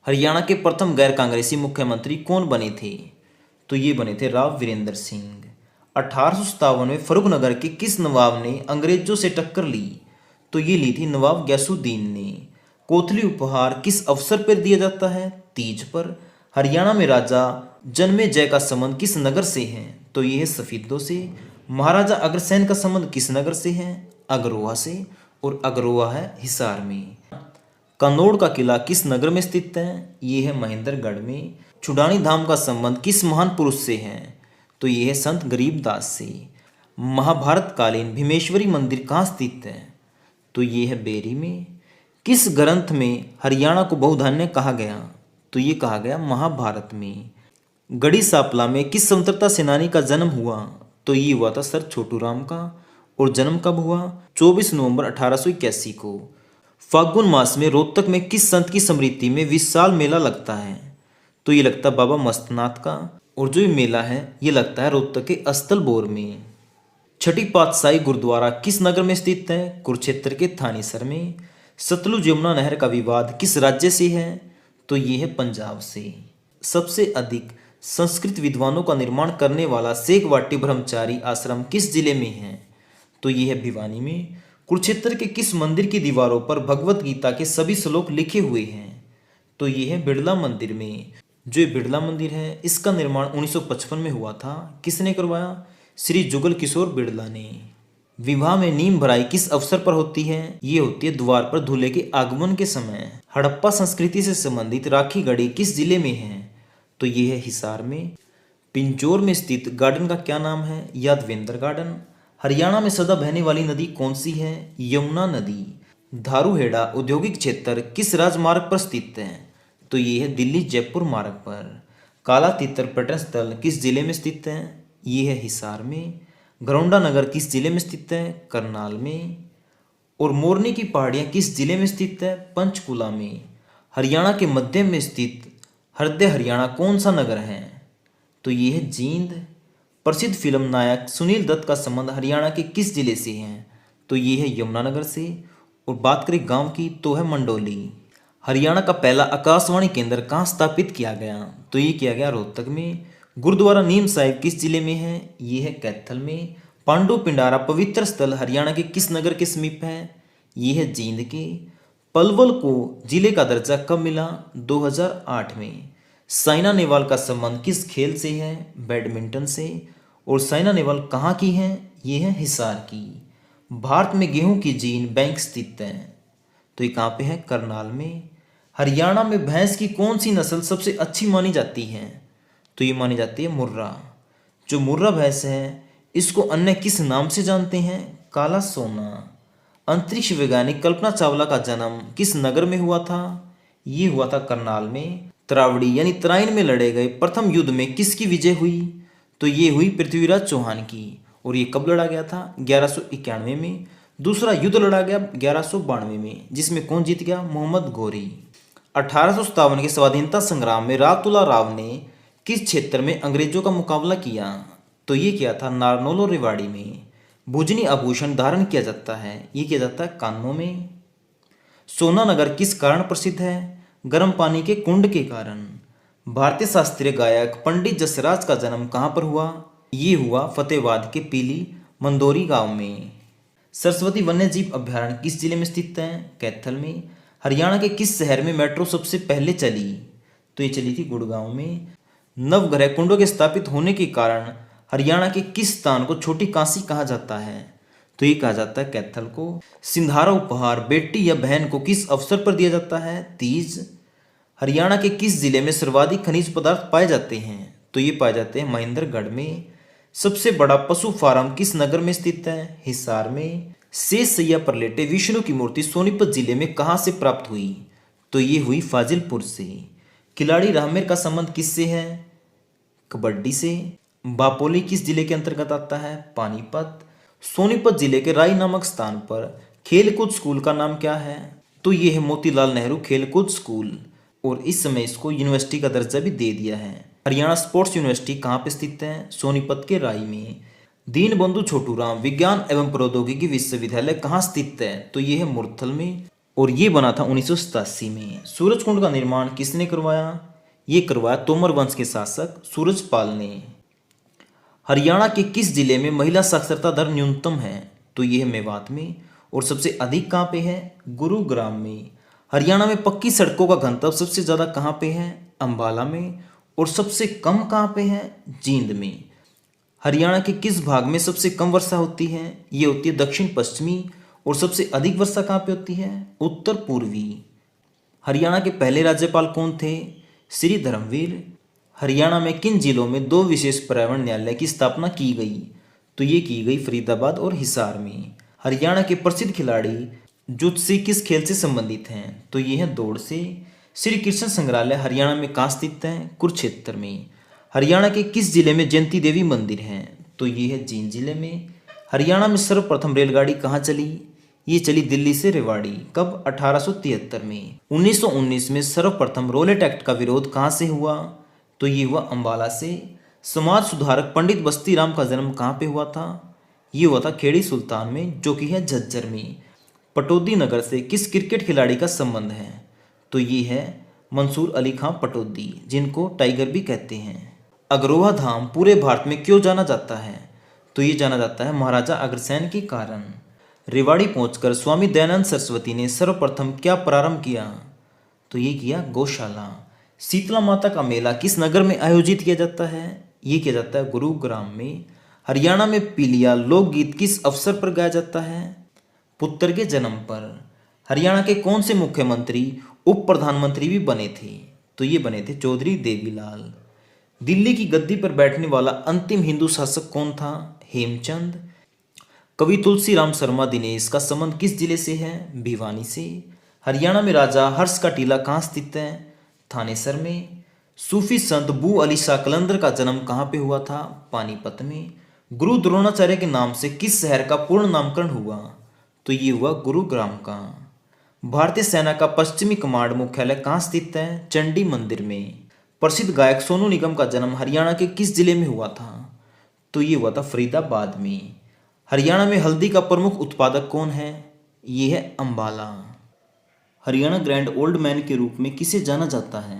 हरियाणा के प्रथम गैर कांग्रेसी मुख्यमंत्री कौन बने थे? तो ये बने थे राव वीरेंद्र सिंह। 1857 में फर्रुखनगर के किस नवाब ने अंग्रेजों से टक्कर ली? तो ये ली थी नवाब गयासुद्दीन ने। कोथली उपहार किस अवसर पर दिया जाता है? तीज पर। हरियाणा में राजा जन्मेजय का संबंध किस नगर से है? तो ये है सफीदों से। महाराजा अग्रसेन का संबंध किस नगर से है? अगरोहा से। और अगरोहा है हिसार में। कनौड़ का किला किस नगर में स्थित है? ये है महेंद्रगढ़ में। चुडानी धाम का संबंध किस महान पुरुष से है? तो ये है संत गरीबदास से। महाभारत कालीन भीमेश्वरी मंदिर कहाँ स्थित है? तो ये है बेरी में। किस ग्रंथ में हरियाणा को बहुधान्य कहा गया? तो ये कहा गया महाभारत में। गढ़ी सांपला में किस स्वतंत्रता सेनानी का जन्म हुआ? तो ये हुआ था सर छोटू राम का। और जन्म कब हुआ? 24 नवंबर 1881 को। फाल्गुन मास में रोहतक में किस संत की स्मृति में विशाल मेला लगता है? तो ये लगता है बाबा मस्तनाथ का। और जो ये मेला है ये लगता है रोहतक के अस्तल बोर में। छठी पातशाही गुरुद्वारा किस नगर में स्थित है? कुरुक्षेत्र के थानेसर में। सतलुज यमुना नहर का विवाद किस राज्य से है? तो ये है पंजाब से। सबसे अधिक संस्कृत विद्वानों का निर्माण करने वाला शेख वाटी ब्रह्मचारी आश्रम किस जिले में है? तो ये है भिवानी में। कुरुक्षेत्र के किस मंदिर की दीवारों पर भगवत गीता के सभी श्लोक लिखे हुए हैं? तो ये है बिड़ला मंदिर में। जो ये बिड़ला मंदिर है इसका निर्माण 1955 में हुआ था। किसने करवाया? श्री जुगल किशोर बिड़ला ने। विवाह में नीम भराई किस अवसर पर होती है? ये होती है द्वार पर दूल्हे के आगमन के समय। हड़प्पा संस्कृति से संबंधित राखी गढ़ी किस जिले में है? तो ये है हिसार में। पिंजौर में स्थित गार्डन का क्या नाम है? यादवेंद्र गार्डन। हरियाणा में सदा बहने वाली नदी कौन सी है? यमुना नदी। धारूहेड़ा औद्योगिक क्षेत्र किस राजमार्ग पर स्थित है? तो ये है दिल्ली जयपुर मार्ग पर। काला तीतर पर्यटन स्थल किस जिले में स्थित है? ये है हिसार में। घरौंडा नगर किस जिले में स्थित है? करनाल में। और मोरनी की पहाड़ियाँ किस जिले में स्थित है? पंचकुला में। हरियाणा के मध्य में स्थित हृदय हरियाणा कौन सा नगर है? तो ये है जींद। प्रसिद्ध फिल्म नायक सुनील दत्त का संबंध हरियाणा के किस जिले से है? तो ये है यमुनानगर से। और बात करें गांव की तो है मंडोली। हरियाणा का पहला आकाशवाणी केंद्र कहाँ स्थापित किया गया? तो ये किया गया रोहतक में। गुरुद्वारा नीम साहिब किस जिले में है? ये है कैथल में। पांडु पिंडारा पवित्र स्थल हरियाणा के किस नगर के समीप है? ये है जींद के। पलवल को जिले का दर्जा कब मिला? 2008 में। साइना नेहवाल का संबंध किस खेल से है? बैडमिंटन से। और साइना नेहवाल कहाँ की हैं? ये है हिसार की। भारत में गेहूं की जीन बैंक स्थित है। तो ये कहाँ पे है? करनाल में। हरियाणा में भैंस की कौन सी नस्ल सबसे अच्छी मानी जाती है? तो ये मानी जाती है मुर्रा। जो मुर्रा भैंस है इसको अन्य किस नाम से जानते हैं? काला सोना। अंतरिक्ष वैज्ञानिक कल्पना चावला का जन्म किस नगर में हुआ था? ये हुआ था करनाल में। त्रावड़ी यानी तराइन में लड़े गए प्रथम युद्ध में किसकी विजय हुई? तो ये हुई पृथ्वीराज चौहान की। और ये कब लड़ा गया था? 1191 में। दूसरा युद्ध लड़ा गया 1192 में, जिसमें कौन जीत गया? मोहम्मद गौरी। 1857 के स्वाधीनता संग्राम में रावतुला राव ने किस क्षेत्र में अंग्रेजों का मुकाबला किया? तो ये किया था नारनौल और रेवाड़ी में। भुजनी आभूषण धारण किया जाता है, ये किया जाता है कानों में। सोना नगर किस कारण प्रसिद्ध है? गर्म पानी के कुंड के कारण। भारतीय शास्त्रीय गायक पंडित जसराज का जन्म कहाँ पर हुआ? ये हुआ फतेहाबाद के पीली मंदोरी गांव में। सरस्वती वन्यजीव अभ्यारण्य किस जिले में स्थित है? कैथल में। हरियाणा के किस शहर में मेट्रो सबसे पहले चली? तो ये चली थी गुड़गांव में। नवग्रह कुंडों के स्थापित होने के कारण हरियाणा के किस स्थान को छोटी काशी कहा जाता है? तो ये कहा जाता है कैथल को। सिंधारा उपहार बेटी या बहन को किस अवसर पर दिया जाता है? तीज। हरियाणा के किस जिले में सर्वाधिक खनिज पदार्थ पाए जाते हैं? तो ये पाए जाते हैं महेंद्रगढ़ में। सबसे बड़ा पशु फार्म किस नगर में स्थित है? हिसार में। शेष सैया पर लेटे विष्णु की मूर्ति सोनीपत जिले में कहाँ से प्राप्त हुई? तो ये हुई फाजिलपुर से। खिलाड़ी राहमेर का संबंध किससे है? कबड्डी से। बापोली किस जिले के अंतर्गत आता है? पानीपत। सोनीपत जिले के राई नामक स्थान पर खेलकूद स्कूल का नाम क्या है? तो ये है मोतीलाल नेहरू खेलकूद स्कूल। और इस समय इसको यूनिवर्सिटी का दर्जा भी दे दिया है। हरियाणा स्पोर्ट्स यूनिवर्सिटी कहाँ पे स्थित है? सोनीपत के राई में। दीनबंधु छोटूराम विज्ञान एवं प्रौद्योगिकी विश्वविद्यालय कहाँ स्थित है? तो ये है मुरथल में। और ये बना था 1987 में। सूरजकुंड का निर्माण किसने करवाया? ये करवाया तोमर वंश के शासक सूरजपाल ने। हरियाणा के किस जिले में महिला साक्षरता दर न्यूनतम है? तो ये है मेवात में। और सबसे अधिक कहाँ पे है? गुरुग्राम में। हरियाणा में पक्की सड़कों का घनत्व सबसे ज़्यादा कहाँ पे है? अंबाला में। और सबसे कम कहाँ पे है? जींद में। हरियाणा के किस भाग में सबसे कम वर्षा होती है? ये होती है दक्षिण पश्चिमी। और सबसे अधिक वर्षा कहाँ पे होती है? उत्तर पूर्वी। हरियाणा के पहले राज्यपाल कौन थे? श्री धर्मवीर। हरियाणा में किन जिलों में दो विशेष पर्यावरण न्यायालय की स्थापना की गई? तो ये की गई फरीदाबाद और हिसार में। हरियाणा के प्रसिद्ध खिलाड़ी जुत्सी किस खेल से संबंधित हैं? तो ये है दौड़ से। श्री कृष्ण संग्रहालय हरियाणा में कहाँ स्थित है? कुरुक्षेत्र में। हरियाणा के किस जिले में जयंती देवी मंदिर है? तो ये है जींद जिले में। हरियाणा में सर्वप्रथम रेलगाड़ी कहाँ चली? ये चली दिल्ली से रेवाड़ी। कब? 1873 में। 1919 में सर्वप्रथम रोलेट एक्ट का विरोध कहाँ से हुआ? तो ये हुआ अंबाला से। समाज सुधारक पंडित बस्ती राम का जन्म कहाँ पे हुआ था? ये हुआ था खेड़ी सुल्तान में, जो कि है झज्जर में। पटौदी नगर से किस क्रिकेट खिलाड़ी का संबंध है? तो ये है मंसूर अली खां पटौदी, जिनको टाइगर भी कहते हैं। अग्रोहा धाम पूरे भारत में क्यों जाना जाता है? तो ये जाना जाता है महाराजा अग्रसेन के कारण। रेवाड़ी पहुंचकर स्वामी दयानंद सरस्वती ने सर्वप्रथम क्या प्रारंभ किया? तो ये किया गौशाला। शीतला माता का मेला किस नगर में आयोजित किया जाता है? ये किया जाता है गुरुग्राम में। हरियाणा में पीलिया लोकगीत किस अवसर पर गाया जाता है? पुत्र के जन्म पर। हरियाणा के कौन से मुख्यमंत्री उप प्रधानमंत्री भी बने थे? तो ये बने थे चौधरी देवीलाल। दिल्ली की गद्दी पर बैठने वाला अंतिम हिंदू शासक कौन था? हेमचंद। कवि तुलसीराम शर्मा दिनेश का संबंध किस जिले से है? भिवानी से। हरियाणा में राजा हर्ष का टीला कहाँ स्थित है? थानेसर में। सूफी संत बू अली शाह कलंदर का जन्म कहाँ पे हुआ था? पानीपत में। गुरु द्रोणाचार्य के नाम से किस शहर का पूर्ण नामकरण हुआ? तो ये हुआ गुरुग्राम का। भारतीय सेना का पश्चिमी कमांड मुख्यालय कहाँ स्थित है? चंडी मंदिर में। प्रसिद्ध गायक सोनू निगम का जन्म हरियाणा के किस जिले में हुआ था? तो ये हुआ था फरीदाबाद में। हरियाणा में हल्दी का प्रमुख उत्पादक कौन है? ये है Ambala. Haryana grand old man के रूप में किसे जाना जाता है?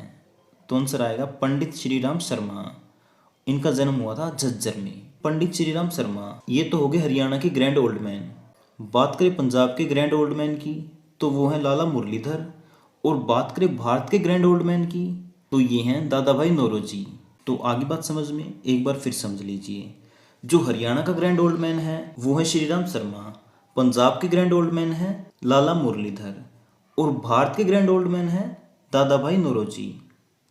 तो आंसर आएगा पंडित श्रीराम शर्मा। इनका जन्म हुआ था झज्जर में। पंडित श्रीराम शर्मा ये तो हो गए हरियाणा के ग्रैंड ओल्ड मैन। बात करें पंजाब के ग्रैंड ओल्ड मैन की, तो वो है लाला मुरलीधर। और बात करें भारत के ग्रैंड ओल्ड मैन की, तो ये हैं दादा भाई नौरोजी। तो आगे बात समझ में एक बार फिर समझ लीजिए। जो हरियाणा का ग्रैंड ओल्ड मैन है वो है श्रीराम शर्मा। पंजाब के ग्रैंड ओल्ड मैन है लाला मुरलीधर। और भारत के ग्रैंड ओल्ड मैन है दादा भाई नौरोजी।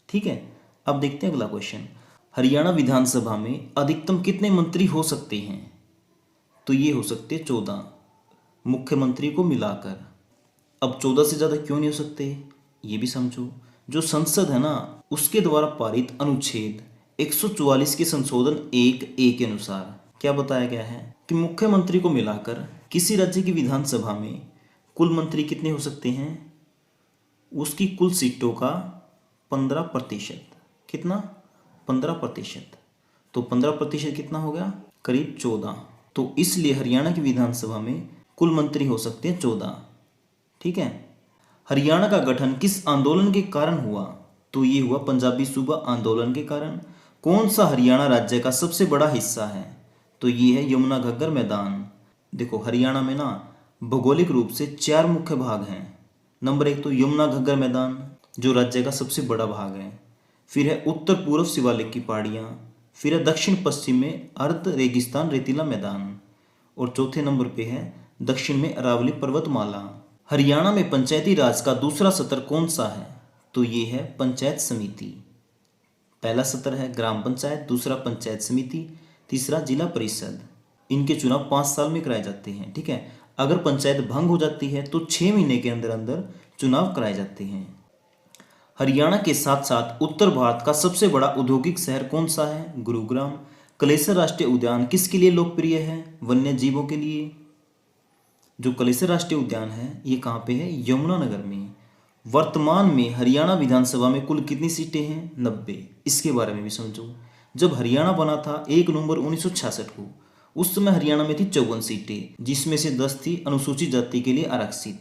ठीक है, अब देखते हैं अगला क्वेश्चन। हरियाणा विधानसभा में अधिकतम कितने मंत्री हो सकते हैं? तो ये हो सकते 14, मुख्यमंत्री को मिलाकर। अब 14 से ज़्यादा क्यों नहीं हो सकते, ये भी समझो। जो संसद है ना, उसके द्वारा पारित अनुच्छेद 144 के संशोधन 1(a) के अनुसार क्या बताया गया है कि मुख्यमंत्री को मिलाकर किसी राज्य की विधानसभा में कुल मंत्री कितने हो सकते हैं? उसकी कुल सीटों का 15%। कितना? 15%। तो 15% कितना हो गया? करीब 14। तो इसलिए हरियाणा की विधानसभा में कुल मंत्री हो सकते हैं 14। ठीक है। हरियाणा का गठन किस आंदोलन के कारण हुआ? तो ये हुआ पंजाबी सूबा आंदोलन के कारण। कौन सा हरियाणा राज्य का सबसे बड़ा हिस्सा है? तो ये है यमुना घग्गर मैदान। देखो हरियाणा में ना भौगोलिक रूप से 4 मुख्य भाग हैं। नंबर 1 तो यमुना घग्गर मैदान, जो राज्य का सबसे बड़ा भाग है। फिर है उत्तर पूर्व शिवालिक की पहाड़ियाँ। फिर है दक्षिण पश्चिम में अर्ध रेगिस्तान रेतीला मैदान। और चौथे नंबर पे है दक्षिण में अरावली पर्वतमाला। हरियाणा में पंचायती राज का दूसरा सत्र कौन सा है? तो ये है पंचायत समिति। पहला सत्र है ग्राम पंचायत, दूसरा पंचायत समिति, तीसरा जिला परिषद। इनके चुनाव 5 साल में कराए जाते हैं। ठीक है। अगर पंचायत भंग हो जाती है तो 6 महीने के अंदर अंदर चुनाव कराए जाते हैं। हरियाणा के साथ साथ उत्तर भारत का सबसे बड़ा औद्योगिक शहर कौन सा है? गुरुग्राम। कलेसर राष्ट्रीय उद्यान किसके लिए लोकप्रिय है? वन्य जीवों के लिए। जो कलेसर राष्ट्रीय उद्यान है ये कहाँ पे है? यमुनानगर में। वर्तमान में हरियाणा विधानसभा में कुल कितनी सीटें हैं? 90। इसके बारे में भी समझो। जब हरियाणा बना था 1 नवंबर 1966 को, उस समय हरियाणा में थी 54 सीटें, जिसमें से 10 थी अनुसूचित जाति के लिए आरक्षित।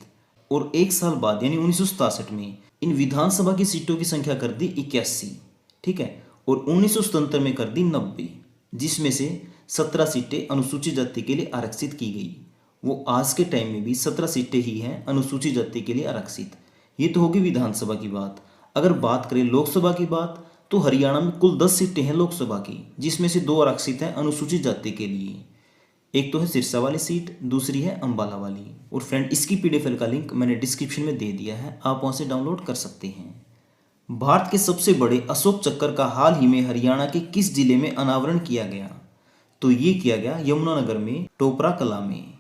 और 1 साल बाद यानी 1967 में इन विधानसभा की सीटों की संख्या कर दी 81। ठीक है। और 1977 में कर दी 90, जिसमें से 17 सीटें अनुसूचित जाति के लिए आरक्षित की गई। वो आज के टाइम में भी 17 सीटें ही हैं अनुसूचित जाति के लिए आरक्षित। ये तो होगी विधानसभा की बात। अगर बात करें लोकसभा की बात, तो हरियाणा में कुल 10 सीटें हैं लोकसभा की, जिसमें से 2 आरक्षित हैं अनुसूचित जाति के लिए। एक तो है सिरसा वाली सीट, दूसरी है अंबाला वाली। और फ्रेंड इसकी पीडीएफ फाइल का लिंक मैंने डिस्क्रिप्शन में दे दिया है, आप वहाँ से डाउनलोड कर सकते हैं। भारत के सबसे बड़े अशोक चक्कर का हाल ही में हरियाणा के किस जिले में अनावरण किया गया? तो ये किया गया यमुनानगर में टोपरा कला में।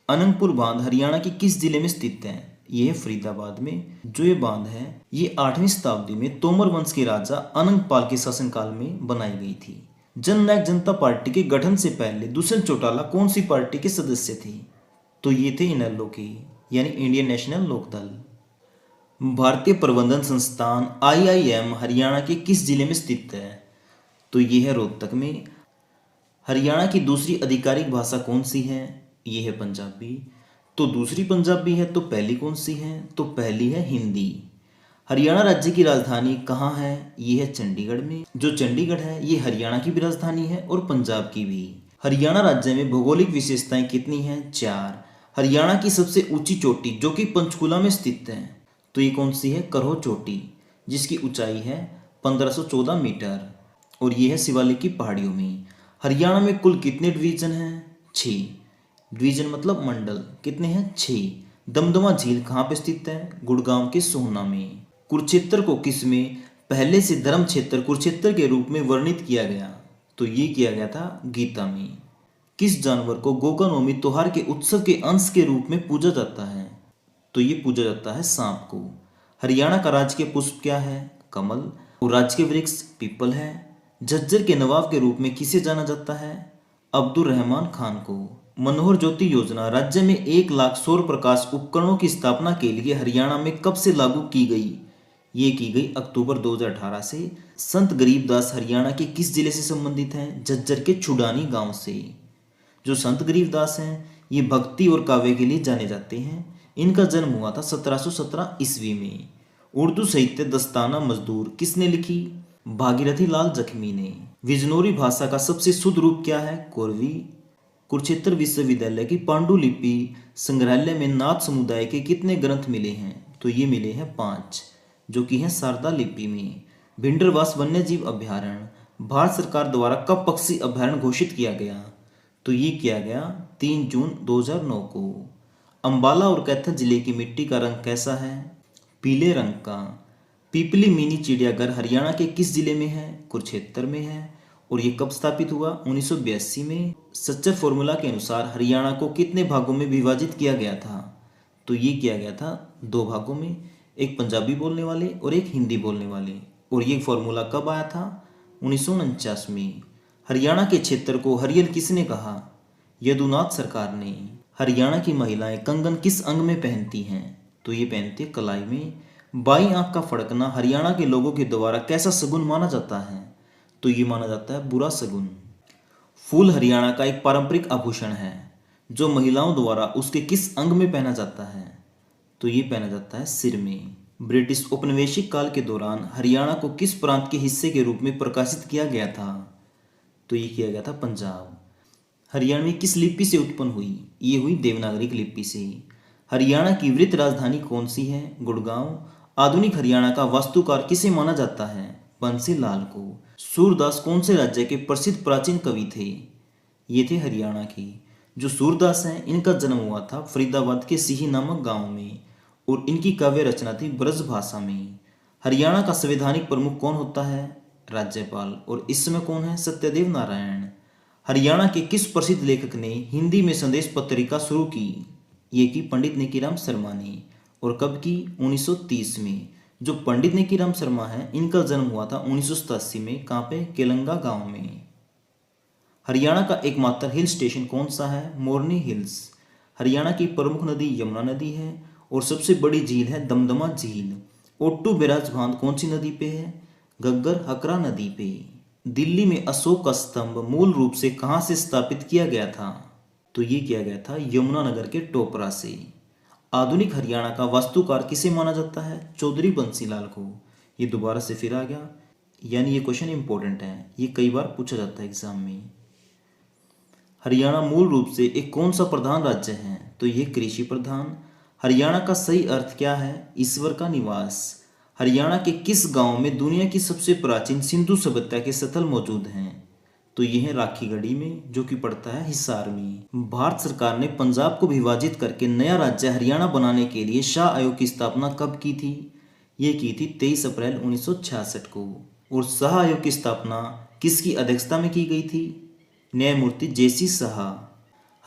अनंगपुर बांध हरियाणा के किस जिले में स्थित है? ये है फरीदाबाद में। जो ये बांध है ये 8वीं शताब्दी में तोमर वंश के राजा अनंगपाल के शासनकाल में बनाई गई थी। जननायक जनता पार्टी के गठन से पहले दुष्यंत चौटाला कौन सी पार्टी के सदस्य थे? तो ये थे इनेलो के, यानी इंडियन नेशनल लोकदल। भारतीय प्रबंधन संस्थान IIM हरियाणा के किस जिले में स्थित है? तो ये है रोहतक में। हरियाणा की दूसरी आधिकारिक भाषा कौन सी है? ये है पंजाबी। तो दूसरी पंजाबी है, तो पहली कौन सी है? तो पहली है हिंदी। हरियाणा राज्य की राजधानी कहाँ है? ये है चंडीगढ़ में। जो चंडीगढ़ है ये हरियाणा की भी राजधानी है और पंजाब की भी। हरियाणा राज्य में भौगोलिक विशेषताएं कितनी हैं? 4। हरियाणा की सबसे ऊंची चोटी जो कि पंचकुला में स्थित है, तो ये कौन सी है? करोह चोटी, जिसकी ऊंचाई है 1514 मीटर और ये है शिवालिक की पहाड़ियों में। हरियाणा में कुल कितने डिवीजन हैं? 6। डिवीजन मतलब मंडल कितने हैं? 6। दमदमा झील कहाँ पे स्थित है? गुड़गांव के सोहना में। कुरुक्षेत्र को किस में पहले से धर्म क्षेत्र कुरुक्षेत्र के रूप में वर्णित किया गया? तो ये किया गया था गीता में। किस जानवर को गोगानोमी त्योहार के उत्सव के अंश के रूप में पूजा जाता है? तो ये पूजा जाता है सांप को। हरियाणा का राजकीय पुष्प क्या है? कमल। और राजकीय वृक्ष पीपल है। झज्जर के नवाब के रूप में किसे जाना जाता है? अब्दुल रहमान खान को। मनोहर ज्योति योजना राज्य में 1 लाख सौर प्रकाश उपकरणों की स्थापना के लिए हरियाणा में कब से लागू की गई? ये की गई अक्टूबर 2018 से। संत गरीबदास हरियाणा के किस जिले से संबंधित हैं? झज्जर के छुडानी गांव से। जो संत गरीबदास हैं ये भक्ति और काव्य के लिए जाने जाते हैं। इनका जन्म हुआ था 1717 ईस्वी में। उर्दू साहित्य दस्ताना मजदूर किसने लिखी? भागीरथी लाल जख्मी ने। विजनोरी भाषा का सबसे शुद्ध रूप क्या है? कोरवी। कुरुक्षेत्र विश्वविद्यालय की पांडुलिपि संग्रहालय में नाथ समुदाय के कितने ग्रंथ मिले हैं? तो ये मिले हैं 5, जो कि हैं शारदा लिपि में। भिंडरवास वन्यजीव अभ्यारण्य भारत सरकार द्वारा कब पक्षी अभ्यारण्य घोषित किया गया? तो ये किया गया 3 जून 2009 को। अंबाला और कैथल जिले की मिट्टी का रंग कैसा है? पीले रंग का। पीपली मिनी चिड़ियाघर हरियाणा के किस जिले में है? कुरुक्षेत्र में है। और ये कब स्थापित हुआ? 1982 में। सच्चर फॉर्मूला के अनुसार हरियाणा को कितने भागों में विभाजित किया गया था? तो ये किया गया था 2 भागों में, एक पंजाबी बोलने वाले और एक हिंदी बोलने वाले। और ये फॉर्मूला कब आया था? 1949 में। हरियाणा के क्षेत्र को हरियल किसने कहा? यदुनाथ सरकार ने। हरियाणा की महिलाएं कंगन किस अंग में पहनती हैं? तो ये पहनती है कलाई में। बाईं आंख का फड़कना हरियाणा के लोगों के द्वारा कैसा शगुन माना जाता है? तो ये माना जाता है बुरा शगुन। फूल हरियाणा का एक पारंपरिक आभूषण है जो महिलाओं द्वारा उसके किस अंग में पहना जाता है? तो ये पहना जाता है सिर में। ब्रिटिश औपनिवेशिक काल के दौरान हरियाणा को किस प्रांत के हिस्से के रूप में प्रकाशित किया गया था? तो ये किया गया था पंजाब। हरियाणवी किस लिपि से उत्पन्न हुई? ये हुई देवनागरी लिपि से। हरियाणा की वृत्त राजधानी कौन सी है? गुड़गांव। आधुनिक हरियाणा का वास्तुकार किसे माना जाता है? बंसी लाल को। सूरदास कौन से राज्य के प्रसिद्ध प्राचीन कवि थे? ये थे हरियाणा के। जो सूरदास हैं इनका जन्म हुआ था फरीदाबाद के सिही नामक गांव में और इनकी काव्य रचना थी ब्रज भाषा में। हरियाणा का संवैधानिक प्रमुख कौन होता है? राज्यपाल। और इस समय कौन है? सत्यदेव नारायण। हरियाणा के किस प्रसिद्ध लेखक ने हिंदी में संदेश पत्रिका शुरू की? ये की पंडित नेकीराम शर्मा ने। और कब की? 1930 में। जो पंडित नेकीराम शर्मा हैं इनका जन्म हुआ था 1987 में। कहाँ पे? केलंगा गांव में। हरियाणा का एकमात्र हिल स्टेशन कौन सा है? मोरनी हिल्स। हरियाणा की प्रमुख नदी यमुना नदी है और सबसे बड़ी झील है दमदमा झील। ओट्टू बैराज बांध कौन सी नदी पे है? घग्गर हकरा नदी पे। दिल्ली में अशोक का स्तंभ मूल रूप से कहाँ से स्थापित किया गया था? तो ये किया गया था यमुनानगर के टोपरा से। आधुनिक हरियाणा का वास्तुकार किसे माना जाता है? चौधरी बंसीलाल को। ये दोबारा से फिर आ गया, यानी ये क्वेश्चन इंपॉर्टेंट है, ये कई बार पूछा जाता है एग्जाम में। हरियाणा मूल रूप से एक कौन सा प्रधान राज्य है? तो ये कृषि प्रधान। हरियाणा का सही अर्थ क्या है? ईश्वर का निवास। हरियाणा के किस गांव में दुनिया की सबसे प्राचीन सिंधु सभ्यता के स्थल मौजूद हैं? तो ये है राखीगढ़ी में, जो कि पड़ता है हिसार में। भारत सरकार ने पंजाब को विभाजित करके नया राज्य हरियाणा बनाने के लिए शाह आयोग की स्थापना कब की थी? ये की थी 23 अप्रैल 1966 को। और शाह आयोग की स्थापना किसकी अध्यक्षता में की गई थी? न्यायमूर्ति जेसी शाह।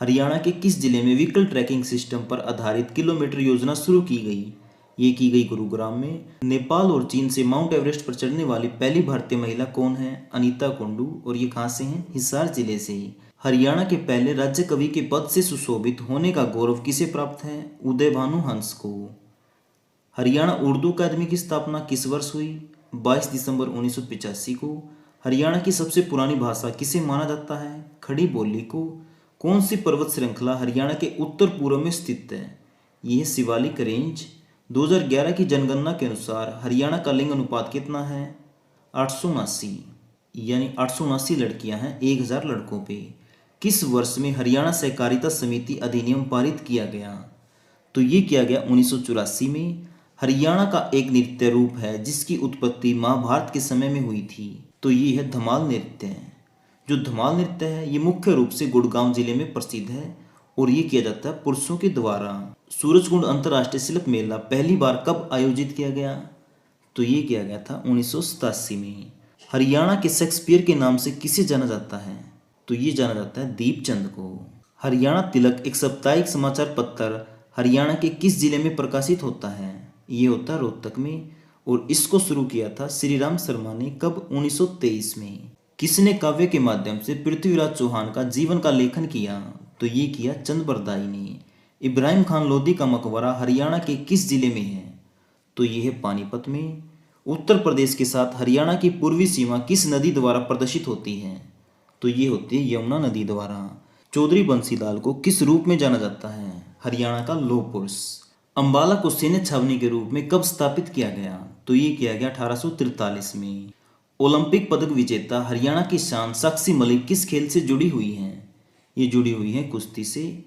हरियाणा के किस जिले में व्हीकल ट्रैकिंग सिस्टम पर आधारित किलोमीटर योजना शुरू की गई? ये की गई गुरुग्राम में। नेपाल और चीन से माउंट एवरेस्ट पर चढ़ने वाली पहली भारतीय महिला कौन है? अनीता कुंडू। और ये कहाँ से हैं? हिसार जिले से ही। हरियाणा के पहले राज्य कवि के पद से सुशोभित होने का गौरव किसे प्राप्त है? उदय भानु हंस को। हरियाणा उर्दू अकादमी की स्थापना किस वर्ष हुई? 22 दिसंबर 1985 को। हरियाणा की सबसे पुरानी भाषा किसे माना जाता है? खड़ी बोली को। कौन सी पर्वत श्रृंखला हरियाणा के उत्तर पूर्व में स्थित है? यह है शिवालिक रेंज। 2011 की जनगणना के अनुसार हरियाणा का लिंग अनुपात कितना है? 879, यानी 879 लड़कियां हैं 1000 लड़कों पे। किस वर्ष में हरियाणा सहकारिता समिति अधिनियम पारित किया गया? तो ये किया गया 1984 में। हरियाणा का एक नृत्य रूप है जिसकी उत्पत्ति महाभारत के समय में हुई थी। तो ये है धमाल नृत्य। जो धमाल नृत्य है ये मुख्य रूप से गुड़गांव जिले में प्रसिद्ध है और ये किया जाता है पुरुषों के द्वारा। सूरजकुंड अंतर्राष्ट्रीय शिल्प मेला पहली बार कब आयोजित किया गया? तो ये किया गया था 1987 में। हरियाणा के शेक्सपियर के नाम से किसे जाना जाता है? तो ये जाना जाता है दीपचंद को। हरियाणा तिलक एक साप्ताहिक समाचार पत्र हरियाणा के किस जिले में प्रकाशित होता है? ये होता है रोहतक में। और इसको शुरू किया था श्री राम शर्मा ने। कब? 1923 में। किसने काव्य के माध्यम से पृथ्वीराज चौहान का जीवन का लेखन किया? तो ये किया चंद बरदाई ने। इब्राहिम खान लोधी का मकबरा हरियाणा के किस जिले में है? तो ये है पानीपत में। उत्तर प्रदेश के साथ हरियाणा की पूर्वी सीमा किस नदी द्वारा प्रदर्शित होती है? तो ये होती है यमुना नदी द्वारा। चौधरी बंसीलाल को किस रूप में जाना जाता है? हरियाणा का लौह पुरुष। अंबाला को सैन्य छावनी के रूप में कब स्थापित किया गया? तो ये किया गया 1843 में। ओलंपिक पदक विजेता हरियाणा की शान साक्षी मलिक किस खेल से जुड़ी हुई हैं? ये जुड़ी हुई हैं कुश्ती से।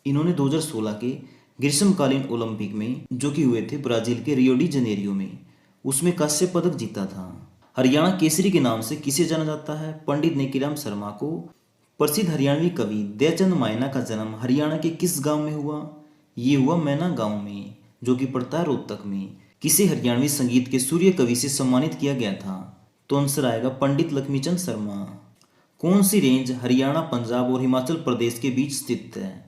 इन्होंने 2016 के ग्रीष्मकालीन ओलंपिक में, जो कि हुए थे ब्राजील के रियो डी जनेरियो में, उसमें कांस्य पदक जीता था। हरियाणा केसरी के नाम से किसे जाना जाता है? पंडित नेकीराम शर्मा को। प्रसिद्ध हरियाणवी कवि दयाचंद मायना का जन्म हरियाणा के किस गांव में हुआ? ये हुआ मैना गांव में, जो कि पड़ता है रोहतक में। किसे हरियाणवी संगीत के सूर्य कवि से सम्मानित किया गया था? तो आंसर आएगा पंडित लक्ष्मीचंद शर्मा। कौन सी रेंज हरियाणा, पंजाब और हिमाचल प्रदेश के बीच स्थित है?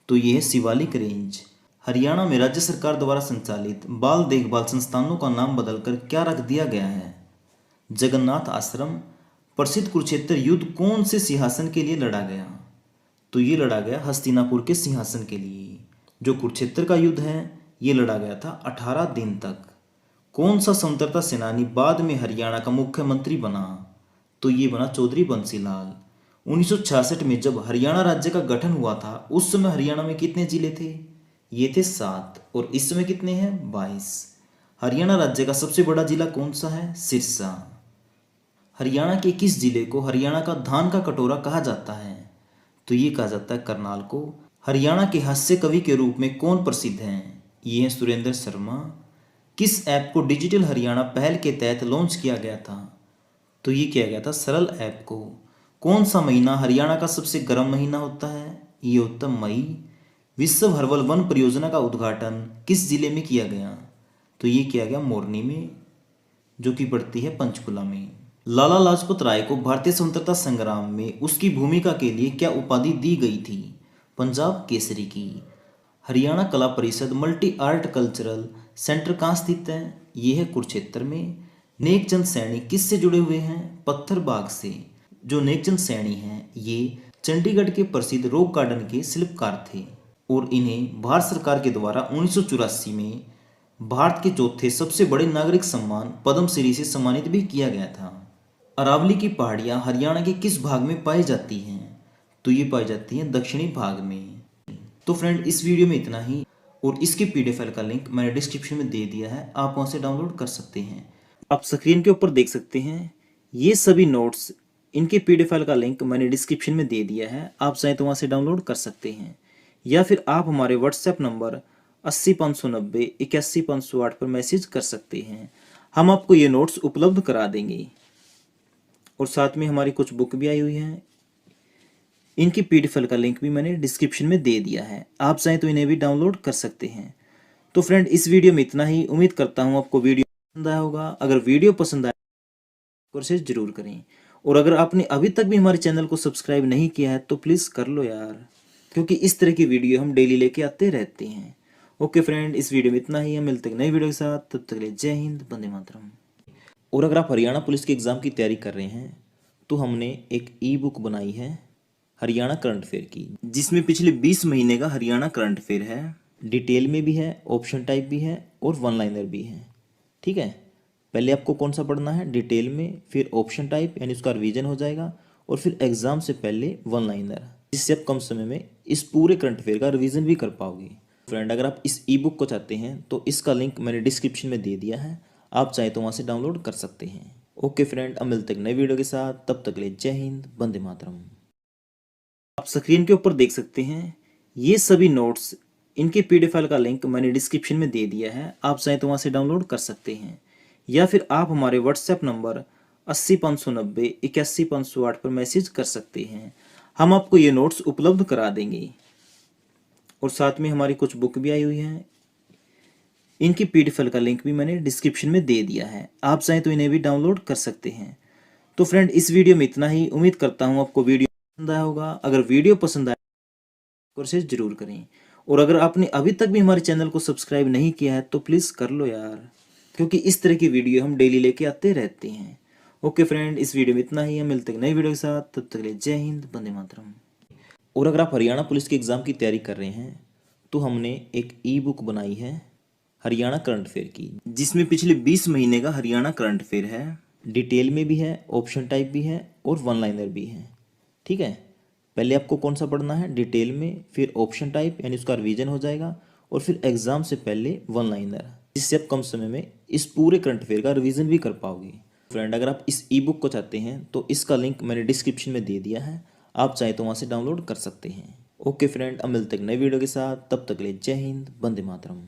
तो यह है शिवालिक रेंज। हरियाणा में राज्य सरकार द्वारा संचालित बाल देखभाल संस्थानों का नाम बदलकर क्या रख दिया गया है? जगन्नाथ आश्रम। प्रसिद्ध कुरुक्षेत्र युद्ध कौन से सिंहासन के लिए लड़ा गया? तो ये लड़ा गया हस्तिनापुर के सिंहासन के लिए। जो कुरुक्षेत्र का युद्ध है ये लड़ा गया था 18 दिन तक। कौन सा स्वतंत्रता सेनानी बाद में हरियाणा का मुख्यमंत्री बना? तो ये बना चौधरी बंसीलाल। 1966 में जब हरियाणा राज्य का गठन हुआ था उस समय हरियाणा में कितने जिले थे? ये थे 7। और इस समय कितने हैं? 22। हरियाणा राज्य का सबसे बड़ा जिला कौन सा है? सिरसा। हरियाणा के किस जिले को हरियाणा का धान का कटोरा कहा जाता है? तो ये कहा जाता है करनाल को। हरियाणा के हास्य कवि के रूप में कौन प्रसिद्ध हैं? ये हैं सुरेंद्र शर्मा। किस ऐप को डिजिटल हरियाणा पहल के तहत लॉन्च किया गया था? तो ये किया गया था सरल ऐप को। कौन सा महीना हरियाणा का सबसे गर्म महीना होता है? ये होता मई। विश्व हर्बल वन परियोजना का उद्घाटन किस जिले में किया गया? तो ये किया गया मोरनी में, जो कि पड़ती है पंचकुला में। लाला लाजपत राय को भारतीय स्वतंत्रता संग्राम में उसकी भूमिका के लिए क्या उपाधि दी गई थी? पंजाब केसरी की। हरियाणा कला परिषद मल्टी आर्ट कल्चरल सेंटर कहाँ स्थित है? ये है कुरुक्षेत्र में। नेकचंद सैनी किससे जुड़े हुए हैं? पत्थर बाग से। जो नेकचंद सैनी हैं ये चंडीगढ़ के प्रसिद्ध रॉक गार्डन के शिल्पकार थे और इन्हें भारत सरकार के द्वारा 1984 में भारत के चौथे सबसे बड़े नागरिक सम्मान पद्मश्री से सम्मानित भी किया गया था। अरावली की पहाड़ियाँ हरियाणा के किस भाग में पाई जाती हैं? तो ये पाई जाती हैं दक्षिणी भाग में। तो फ्रेंड, इस वीडियो में इतना ही और इसके पीडीएफ फाइल का लिंक मैंने डिस्क्रिप्शन में दे दिया है, आप वहाँ से डाउनलोड कर सकते हैं। आप स्क्रीन के ऊपर देख सकते हैं ये सभी नोट्स, इनके पीडीएफ फाइल का लिंक मैंने डिस्क्रिप्शन में दे दिया है, आप चाहें तो वहाँ से डाउनलोड कर सकते हैं। या फिर आप हमारे व्हाट्सएप नंबर 80 590 81 508 पर मैसेज कर सकते हैं, हम आपको ये नोट्स उपलब्ध करा देंगे। और साथ में हमारी कुछ बुक भी आई हुई हैं। इनकी पीडीएफ फाइल का लिंक भी मैंने डिस्क्रिप्शन में दे दिया है, आप चाहें तो इन्हें भी डाउनलोड कर सकते हैं। तो फ्रेंड, इस वीडियो में इतना ही। उम्मीद करता हूँ आपको वीडियो पसंद आया होगा। अगर वीडियो पसंद आया तो कोशिश जरूर करें, और अगर आपने अभी तक भी हमारे चैनल को सब्सक्राइब नहीं किया है तो प्लीज़ कर लो यार, क्योंकि इस तरह की वीडियो हम डेली लेके आते रहते हैं। ओके फ्रेंड, इस वीडियो में इतना ही। हम मिलते हैं नई वीडियो के साथ, तब तक के लिए जय हिंद, वंदे मातरम। और अगर आप हरियाणा पुलिस के एग्ज़ाम की तैयारी कर रहे हैं तो हमने एक ई बुक बनाई है हरियाणा करंट अफेयर की, जिसमें पिछले 20 महीने का हरियाणा करंट अफेयर है। डिटेल में भी है, ऑप्शन टाइप भी है और वन लाइनर भी है। ठीक है, पहले आपको कौन सा पढ़ना है? डिटेल में, फिर ऑप्शन टाइप यानी उसका रिवीजन हो जाएगा, और फिर एग्जाम से पहले वन लाइनर, जिससे आप कम समय में इस पूरे करंट अफेयर का रिवीजन भी कर पाओगे। फ्रेंड, अगर आप इस ई बुक को चाहते हैं तो इसका लिंक मैंने डिस्क्रिप्शन में दे दिया है, आप चाहे तो वहाँ से डाउनलोड कर सकते हैं। ओके फ्रेंड, अब मिलते हैं नई वीडियो के साथ, तब तक के लिए जय हिंद, वंदे मातरम। आप स्क्रीन के ऊपर देख सकते हैं ये सभी नोट्स, इनके पीडीएफ फाइल का लिंक मैंने डिस्क्रिप्शन में दे दिया है, आप चाहें तो वहाँ से डाउनलोड कर सकते हैं, या फिर आप हमारे व्हाट्सएप नंबर 80 590 81 508 पर मैसेज कर सकते हैं। हम आपको ये नोट्स उपलब्ध करा देंगे। और साथ में हमारी कुछ बुक भी आई हुई हैं। इनकी पीडीएफ फाइल का लिंक भी मैंने डिस्क्रिप्शन में दे दिया है, आप चाहें तो इन्हें भी डाउनलोड कर सकते हैं। तो फ्रेंड, इस वीडियो में इतना ही। उम्मीद करता हूँ आपको वीडियो पसंद आया होगा। अगर वीडियो पसंद आया तो कोशिश जरूर करें, और अगर आपने अभी तक भी हमारे चैनल को सब्सक्राइब नहीं किया है तो प्लीज़ कर लो यार, क्योंकि इस तरह की वीडियो हम डेली लेके आते रहते हैं। ओके फ्रेंड, इस वीडियो में इतना ही। हम मिलते हैं नई वीडियो के साथ, तब तक के लिए जय हिंद, वंदे मातरम। और अगर आप हरियाणा पुलिस के एग्ज़ाम की तैयारी कर रहे हैं तो हमने एक ई बुक बनाई है हरियाणा करंट अफेयर की, जिसमें पिछले 20 महीने का हरियाणा करंट अफेयर है। डिटेल में भी है, ऑप्शन टाइप भी है और वन लाइनर भी है। ठीक है, पहले आपको कौन सा पढ़ना है? डिटेल में, फिर ऑप्शन टाइप यानी उसका रिवीजन हो जाएगा, और फिर एग्जाम से पहले वन लाइनर, जिससे आप कम समय में इस पूरे करंट अफेयर का रिवीजन भी कर पाओगे। फ्रेंड, अगर आप इस ई बुक को चाहते हैं तो इसका लिंक मैंने डिस्क्रिप्शन में दे दिया है, आप चाहे तो वहाँ से डाउनलोड कर सकते हैं। ओके फ्रेंड, अब मिलते हैं नई वीडियो के साथ, तब तक के लिए जय हिंद, वंदे मातरम।